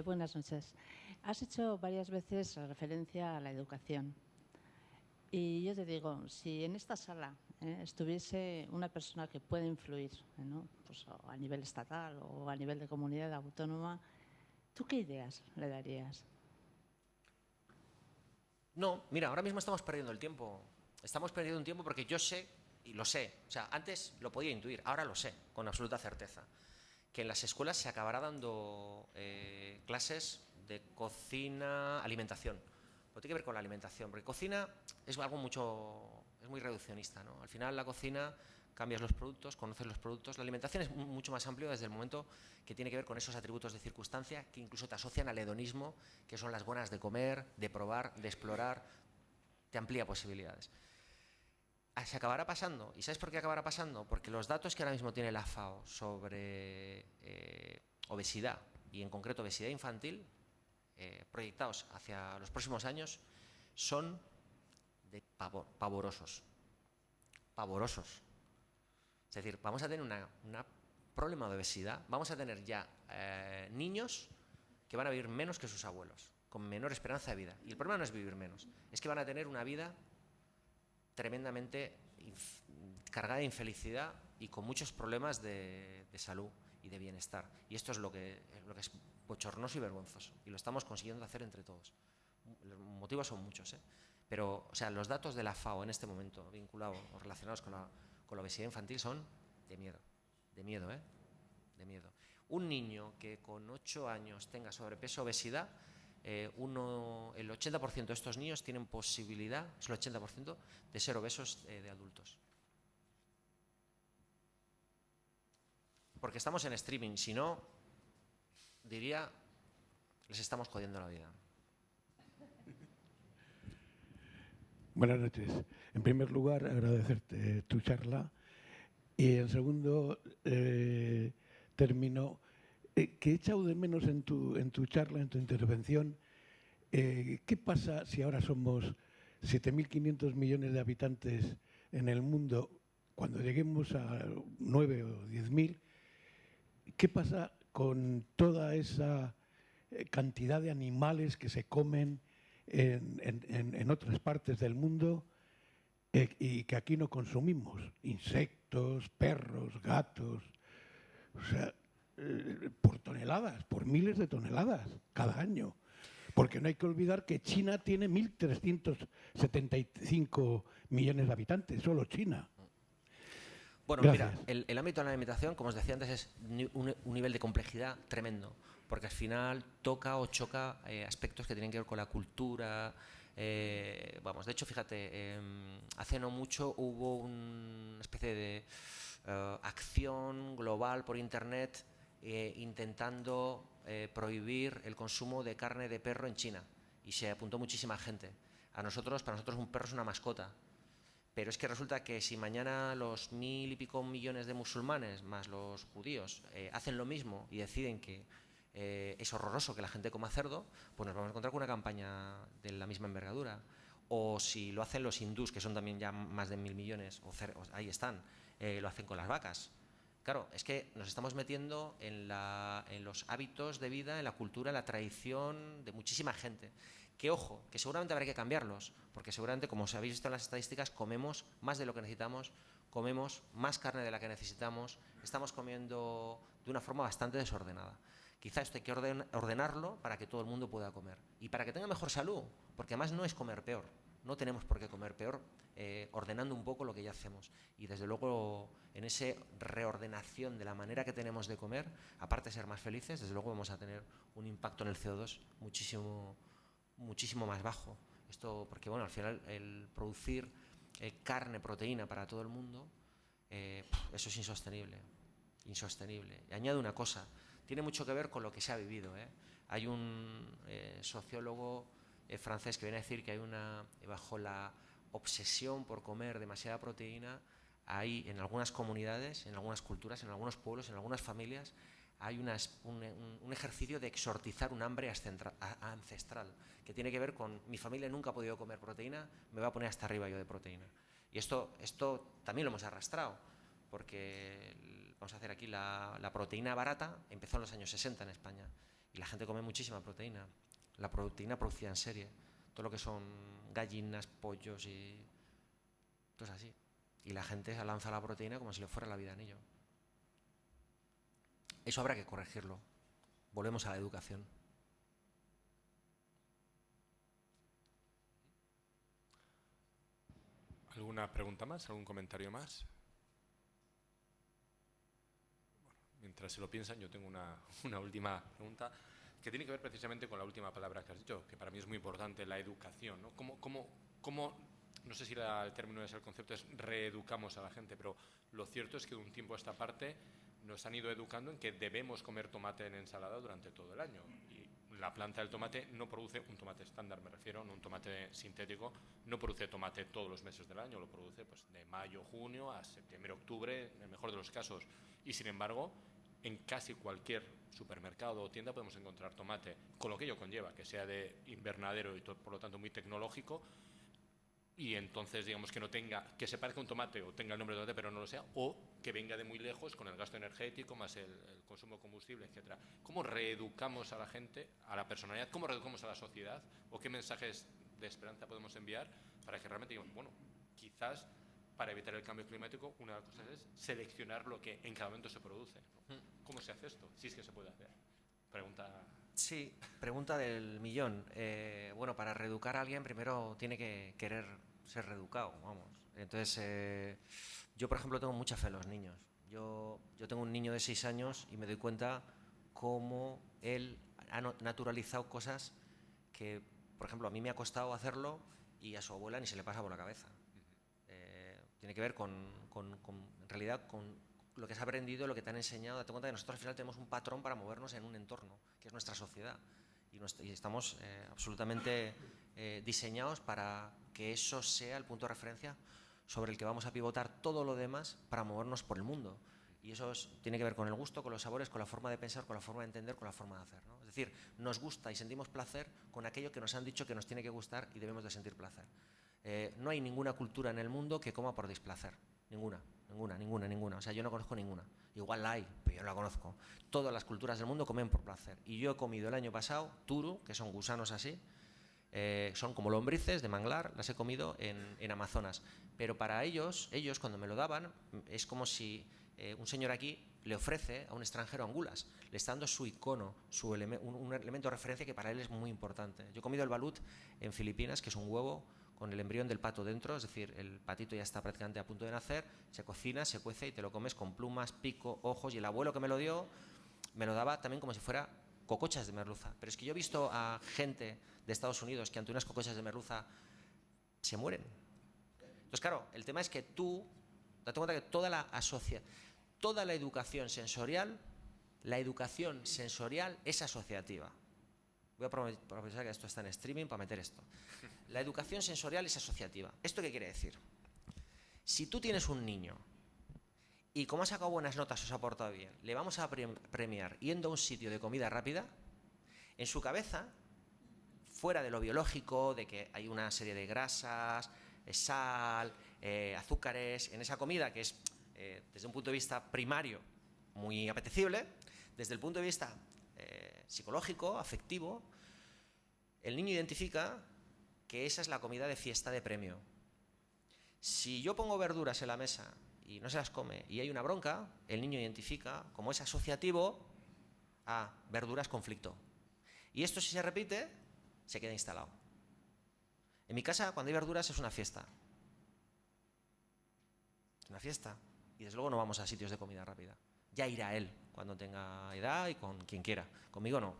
Buenas noches. Has hecho varias veces referencia a la educación. Y yo te digo, si en esta sala estuviese una persona que puede influir, ¿no? Pues a nivel estatal o a nivel de comunidad autónoma, ¿tú qué ideas le darías? No, mira, ahora mismo estamos perdiendo el tiempo. Estamos perdiendo un tiempo porque yo sé, y lo sé, o sea, antes lo podía intuir, ahora lo sé, con absoluta certeza, que en las escuelas se acabará dando clases de cocina, alimentación. Pero tiene que ver con la alimentación, porque cocina es algo es muy reduccionista, ¿no? Al final la cocina, cambias los productos, conoces los productos. La alimentación es mucho más amplio desde el momento que tiene que ver con esos atributos de circunstancia que incluso te asocian al hedonismo, que son las ganas de comer, de probar, de explorar, te amplía posibilidades. Se acabará pasando, ¿y sabes por qué acabará pasando? Porque los datos que ahora mismo tiene la FAO sobre obesidad, y en concreto obesidad infantil, proyectados hacia los próximos años, son pavorosos. Pavorosos. Es decir, vamos a tener un problema de obesidad, vamos a tener ya niños que van a vivir menos que sus abuelos, con menor esperanza de vida. Y el problema no es vivir menos, es que van a tener una vida tremendamente cargada de infelicidad y con muchos problemas de salud y de bienestar. Y esto es lo que es bochornoso y vergonzoso. Y lo estamos consiguiendo hacer entre todos. Los motivos son muchos, ¿eh? Pero, o sea, los datos de la FAO en este momento, vinculados o relacionados con la obesidad infantil, son de miedo. De miedo, ¿eh? De miedo. Un niño que con 8 años tenga sobrepeso o obesidad, el 80% de estos niños tienen posibilidad, es el 80%, de ser obesos de adultos. Porque estamos en streaming, si no, diría, les estamos jodiendo la vida. Buenas noches. En primer lugar, agradecerte tu charla y en segundo término, que he echado de menos en tu charla, en tu intervención, ¿qué pasa si ahora somos 7.500 millones de habitantes en el mundo, cuando lleguemos a 9 o 10.000? ¿Qué pasa con toda esa cantidad de animales que se comen en otras partes del mundo y que aquí no consumimos? Insectos, perros, gatos, o sea, por toneladas, por miles de toneladas cada año. Porque no hay que olvidar que China tiene 1.375 millones de habitantes, solo China. Bueno, Gracias. mira, el ámbito de la alimentación, como os decía antes, es un nivel de complejidad tremendo, porque al final toca o choca aspectos que tienen que ver con la cultura. Vamos, de hecho, fíjate, hace no mucho hubo una especie de acción global por Internet intentando prohibir el consumo de carne de perro en China, y se apuntó muchísima gente. Para nosotros un perro es una mascota. Pero es que resulta que si mañana los 1.000 y pico millones de musulmanes más los judíos hacen lo mismo y deciden que es horroroso que la gente coma cerdo, pues nos vamos a encontrar con una campaña de la misma envergadura. O si lo hacen los hindús, que son también ya más de 1.000 millones, ahí están, lo hacen con las vacas. Claro, es que nos estamos metiendo en los hábitos de vida, en la cultura, en la tradición de muchísima gente. Que ojo, que seguramente habrá que cambiarlos, porque seguramente, como os habéis visto en las estadísticas, comemos más de lo que necesitamos, comemos más carne de la que necesitamos, estamos comiendo de una forma bastante desordenada. Quizá esto hay que ordenarlo para que todo el mundo pueda comer y para que tenga mejor salud, porque además no es comer peor, no tenemos por qué comer peor, ordenando un poco lo que ya hacemos. Y desde luego, en esa reordenación de la manera que tenemos de comer, aparte de ser más felices, desde luego vamos a tener un impacto en el CO2 muchísimo más bajo. Esto porque, bueno, al final el producir carne, proteína para todo el mundo, eso es insostenible. Y añado una cosa, tiene mucho que ver con lo que se ha vivido. Hay un sociólogo francés que viene a decir que hay bajo la obsesión por comer demasiada proteína, hay en algunas comunidades, en algunas culturas, en algunos pueblos, en algunas familias, hay un ejercicio de exorcizar un hambre ancestral, que tiene que ver con mi familia nunca ha podido comer proteína, me voy a poner hasta arriba yo de proteína. Y esto también lo hemos arrastrado, porque vamos a hacer aquí la proteína barata, empezó en los años 60 en España, y la gente come muchísima proteína, la proteína producida en serie, todo lo que son gallinas, pollos y todo es así. Y la gente se lanza la proteína como si le fuera la vida en ello. Eso habrá que corregirlo. Volvemos a la educación. ¿Alguna pregunta más? ¿Algún comentario más? Bueno, mientras se lo piensan, yo tengo una última pregunta que tiene que ver precisamente con la última palabra que has dicho, que para mí es muy importante, la educación, ¿no? ¿Cómo no sé si el término es el concepto, es reeducamos a la gente, pero lo cierto es que de un tiempo a esta parte nos han ido educando en que debemos comer tomate en ensalada durante todo el año. Y la planta del tomate no produce un tomate estándar, me refiero, no un tomate sintético, no produce tomate todos los meses del año, lo produce pues, de mayo, junio a septiembre, octubre, en el mejor de los casos. Y sin embargo, en casi cualquier supermercado o tienda podemos encontrar tomate, con lo que ello conlleva, que sea de invernadero y por lo tanto muy tecnológico, y entonces digamos que se parezca a un tomate o tenga el nombre de tomate pero no lo sea, o que venga de muy lejos con el gasto energético más el consumo de combustible, etcétera. ¿Cómo reeducamos a la gente, a la personalidad? ¿Cómo reeducamos a la sociedad? ¿O qué mensajes de esperanza podemos enviar para que realmente digamos, bueno, quizás para evitar el cambio climático una de las cosas es seleccionar lo que en cada momento se produce, ¿no? ¿Cómo se hace esto? Si es que se puede hacer. Pregunta... Sí, pregunta del millón. Bueno, para reeducar a alguien primero tiene que querer ser reeducado, vamos. Entonces, yo por ejemplo tengo mucha fe en los niños. Yo tengo un niño de 6 años y me doy cuenta cómo él ha naturalizado cosas que, por ejemplo, a mí me ha costado hacerlo y a su abuela ni se le pasa por la cabeza. Tiene que ver en realidad con lo que has aprendido, lo que te han enseñado. Date cuenta que nosotros al final tenemos un patrón para movernos en un entorno, que es nuestra sociedad. Y estamos absolutamente diseñados para que eso sea el punto de referencia sobre el que vamos a pivotar todo lo demás para movernos por el mundo. Y eso tiene que ver con el gusto, con los sabores, con la forma de pensar, con la forma de entender, con la forma de hacer, ¿no? Es decir, nos gusta y sentimos placer con aquello que nos han dicho que nos tiene que gustar y debemos de sentir placer. No hay ninguna cultura en el mundo que coma por displacer. Ninguna. O sea, yo no conozco ninguna. Igual la hay, pero yo no la conozco. Todas las culturas del mundo comen por placer. Y yo he comido el año pasado turu, que son gusanos así, son como lombrices de manglar, las he comido en Amazonas. Pero para ellos cuando me lo daban, es como si un señor aquí le ofrece a un extranjero angulas. Le está dando su icono, un elemento de referencia que para él es muy importante. Yo he comido el balut en Filipinas, que es un huevo con el embrión del pato dentro, es decir, el patito ya está prácticamente a punto de nacer, se cocina, se cuece y te lo comes con plumas, pico, ojos, y el abuelo que me lo dio me lo daba también como si fuera cocochas de merluza. Pero es que yo he visto a gente de Estados Unidos que ante unas cocochas de merluza se mueren. Entonces, claro, el tema es que tú, date cuenta que toda la educación sensorial es asociativa. Voy a aprovechar que esto está en streaming para meter esto. La educación sensorial es asociativa. ¿Esto qué quiere decir? Si tú tienes un niño y como ha sacado buenas notas o se ha portado bien, le vamos a premiar yendo a un sitio de comida rápida, en su cabeza, fuera de lo biológico, de que hay una serie de grasas, sal, azúcares, en esa comida que es, desde un punto de vista primario, muy apetecible, desde el punto de vista psicológico, afectivo, el niño identifica que esa es la comida de fiesta de premio. Si yo pongo verduras en la mesa y no se las come y hay una bronca, el niño identifica, como es asociativo, a verduras conflicto. Y esto, si se repite, se queda instalado. En mi casa, cuando hay verduras, es una fiesta. Es una fiesta. Y desde luego no vamos a sitios de comida rápida. Ya irá él cuando tenga edad y con quien quiera. Conmigo no.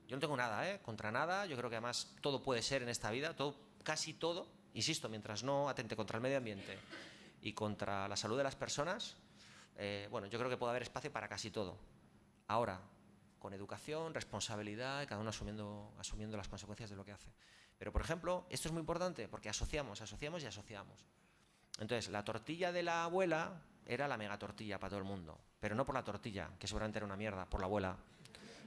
Yo no tengo nada, contra nada. Yo creo que además todo puede ser en esta vida, casi todo, insisto, mientras no atente contra el medio ambiente y contra la salud de las personas, bueno, yo creo que puede haber espacio para casi todo. Ahora, con educación, responsabilidad, cada uno asumiendo las consecuencias de lo que hace. Pero, por ejemplo, esto es muy importante porque asociamos. Entonces, la tortilla de la abuela era la mega tortilla para todo el mundo, pero no por la tortilla, que seguramente era una mierda, por la abuela.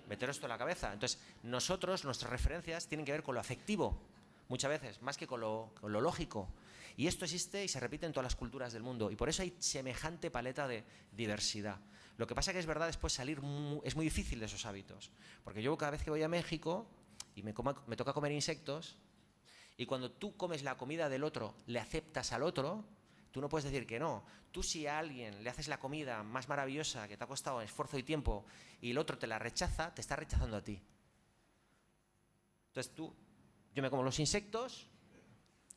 Meter esto en la cabeza. Entonces, nuestras referencias tienen que ver con lo afectivo, muchas veces, más que con lo lógico. Y esto existe y se repite en todas las culturas del mundo, y por eso hay semejante paleta de diversidad. Lo que pasa que es verdad, después salir es muy difícil de esos hábitos, porque yo cada vez que voy a México y me toca comer insectos, y cuando tú comes la comida del otro, le aceptas al otro, tú no puedes decir que no. Tú, si a alguien le haces la comida más maravillosa que te ha costado esfuerzo y tiempo y el otro te la rechaza, te está rechazando a ti. Entonces yo me como los insectos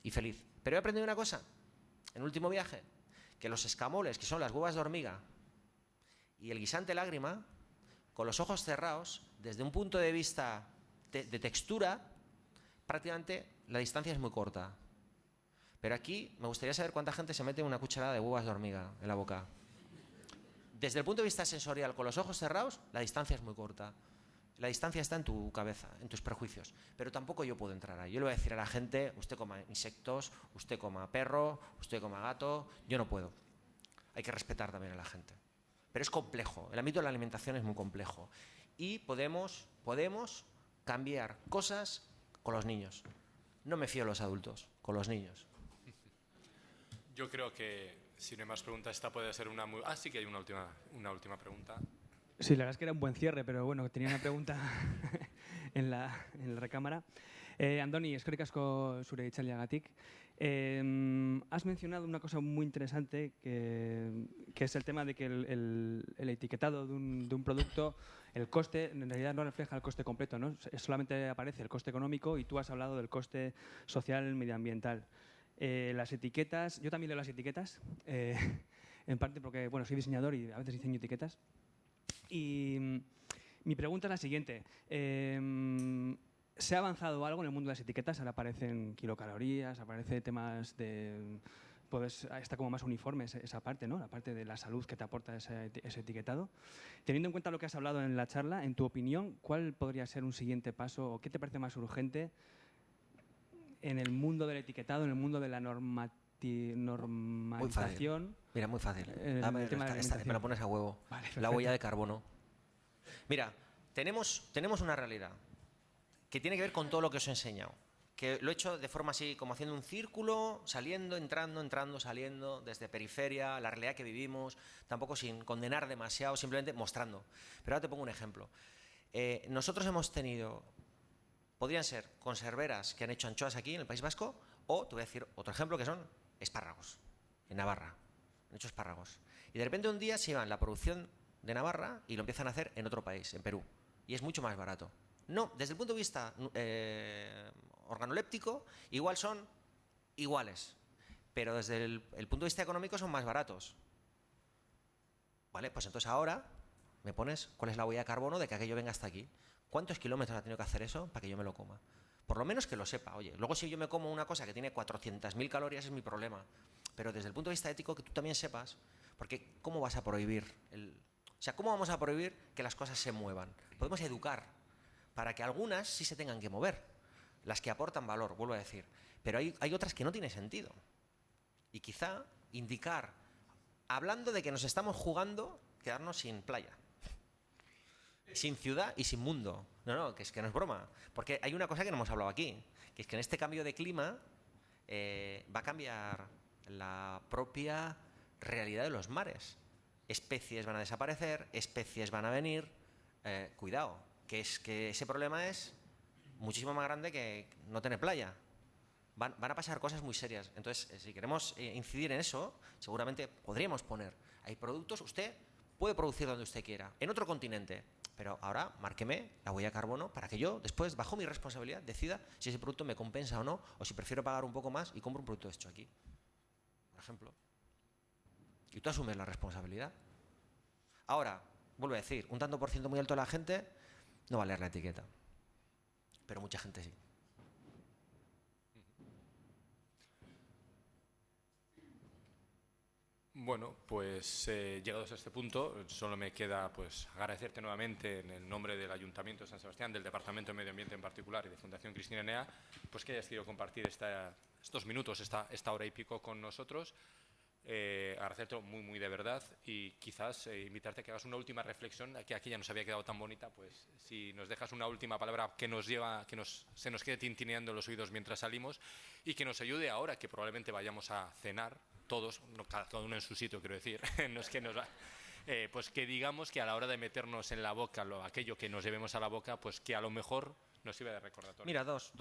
y feliz. Pero he aprendido una cosa en el último viaje, que los escamoles, que son las huevas de hormiga, y el guisante lágrima, con los ojos cerrados, desde un punto de vista de textura, prácticamente la distancia es muy corta. Pero aquí me gustaría saber cuánta gente se mete una cucharada de huevas de hormiga en la boca. Desde el punto de vista sensorial, con los ojos cerrados, la distancia es muy corta. La distancia está en tu cabeza, en tus prejuicios. Pero tampoco yo puedo entrar ahí. Yo le voy a decir a la gente, usted coma insectos, usted coma perro, usted coma gato. Yo no puedo. Hay que respetar también a la gente. Pero es complejo. El ámbito de la alimentación es muy complejo. Y podemos cambiar cosas con los niños. No me fío de los adultos, con los niños. Yo creo que, si no hay más preguntas, esta puede ser una muy... sí que hay una última pregunta. Sí, la verdad es que era un buen cierre, pero bueno, tenía una pregunta en la recámara. Andoni, eskerrik asko zure hitzaldiagatik. Has mencionado una cosa muy interesante que es el tema de que el etiquetado de un producto, el coste, en realidad no refleja el coste completo, ¿no? Solamente aparece el coste económico y tú has hablado del coste social, medioambiental. Las etiquetas, yo también leo las etiquetas, en parte porque bueno, soy diseñador y a veces diseño etiquetas. Y mi pregunta es la siguiente. ¿Se ha avanzado algo en el mundo de las etiquetas? Ahora aparecen kilocalorías, aparecen temas de... está como más uniforme esa parte, ¿no? La parte de la salud que te aporta ese etiquetado. Teniendo en cuenta lo que has hablado en la charla, en tu opinión, ¿cuál podría ser un siguiente paso o qué te parece más urgente en el mundo del etiquetado, en el mundo de la normalización? Mira, muy fácil. Me la pones a huevo. Vale, la huella de carbono. Mira, tenemos una realidad que tiene que ver con todo lo que os he enseñado. Que lo he hecho de forma así, como haciendo un círculo, saliendo, entrando, saliendo, desde periferia, la realidad que vivimos, tampoco sin condenar demasiado, simplemente mostrando. Pero ahora te pongo un ejemplo. Nosotros hemos tenido, podrían ser conserveras que han hecho anchoas aquí en el País Vasco, o te voy a decir otro ejemplo que son espárragos, en Navarra. Han hecho espárragos. Y de repente un día se llevan la producción de Navarra y lo empiezan a hacer en otro país, en Perú. Y es mucho más barato. No, desde el punto de vista organoléptico, igual son iguales, pero desde el punto de vista económico son más baratos. Vale, pues entonces ahora me pones cuál es la huella de carbono de que aquello venga hasta aquí. ¿Cuántos kilómetros ha tenido que hacer eso para que yo me lo coma? Por lo menos que lo sepa. Oye, luego si yo me como una cosa que tiene 400.000 calorías es mi problema. Pero desde el punto de vista ético que tú también sepas, porque ¿cómo vas a prohibir? O sea, ¿cómo vamos a prohibir que las cosas se muevan? Podemos educar para que algunas sí se tengan que mover, las que aportan valor, vuelvo a decir. Pero hay otras que no tiene sentido. Y quizá indicar, hablando de que nos estamos jugando, quedarnos sin playa, sin ciudad y sin mundo. No, que es que no es broma. Porque hay una cosa que no hemos hablado aquí, que es que en este cambio de clima va a cambiar la propia realidad de los mares. Especies van a desaparecer, especies van a venir. Cuidado, que es que ese problema es muchísimo más grande que no tener playa. Van a pasar cosas muy serias. Entonces, si queremos incidir en eso, seguramente podríamos poner, hay productos, usted puede producir donde usted quiera, en otro continente, pero ahora márqueme la huella de carbono para que yo después, bajo mi responsabilidad, decida si ese producto me compensa o no, o si prefiero pagar un poco más y compro un producto hecho aquí, por ejemplo. Y tú asumes la responsabilidad. Ahora, vuelvo a decir, un tanto por ciento muy alto de la gente no va a leer la etiqueta, pero mucha gente sí. Bueno, pues llegados a este punto, solo me queda pues agradecerte nuevamente en el nombre del Ayuntamiento de San Sebastián, del Departamento de Medio Ambiente en particular y de Fundación Cristina Enea, pues que hayas querido compartir estos minutos, esta hora y pico con nosotros. Agradecerte muy de verdad y quizás invitarte a que hagas una última reflexión, que aquí ya nos había quedado tan bonita, pues si nos dejas una última palabra que se nos quede tintineando en los oídos mientras salimos y que nos ayude ahora que probablemente vayamos a cenar todos, cada uno en su sitio, quiero decir, no es que pues que digamos que a la hora de meternos en la boca aquello que nos llevemos a la boca, pues que a lo mejor nos sirva de recordatorio. Mira, dos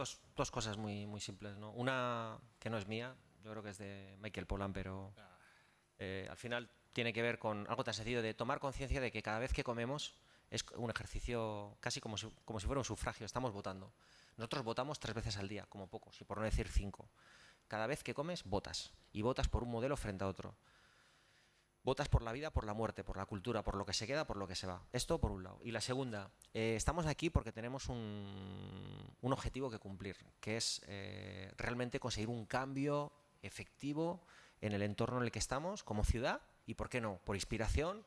cosas muy simples, ¿no? Una que no es mía, yo creo que es de Michael Pollan, pero al final tiene que ver con algo tan sencillo de tomar conciencia de que cada vez que comemos es un ejercicio casi como si fuera un sufragio, estamos votando. Nosotros votamos 3 veces al día, como poco, si por no decir 5. Cada vez que comes, votas. Y votas por un modelo frente a otro. Votas por la vida, por la muerte, por la cultura, por lo que se queda, por lo que se va. Esto por un lado. Y la segunda, estamos aquí porque tenemos un objetivo que cumplir, que es realmente conseguir un cambio efectivo en el entorno en el que estamos como ciudad y, ¿por qué no?, por inspiración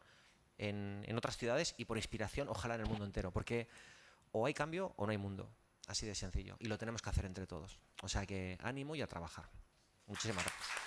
en otras ciudades y por inspiración, ojalá, en el mundo entero. Porque o hay cambio o no hay mundo. Así de sencillo. Y lo tenemos que hacer entre todos. O sea que ánimo y a trabajar. Muchísimas gracias.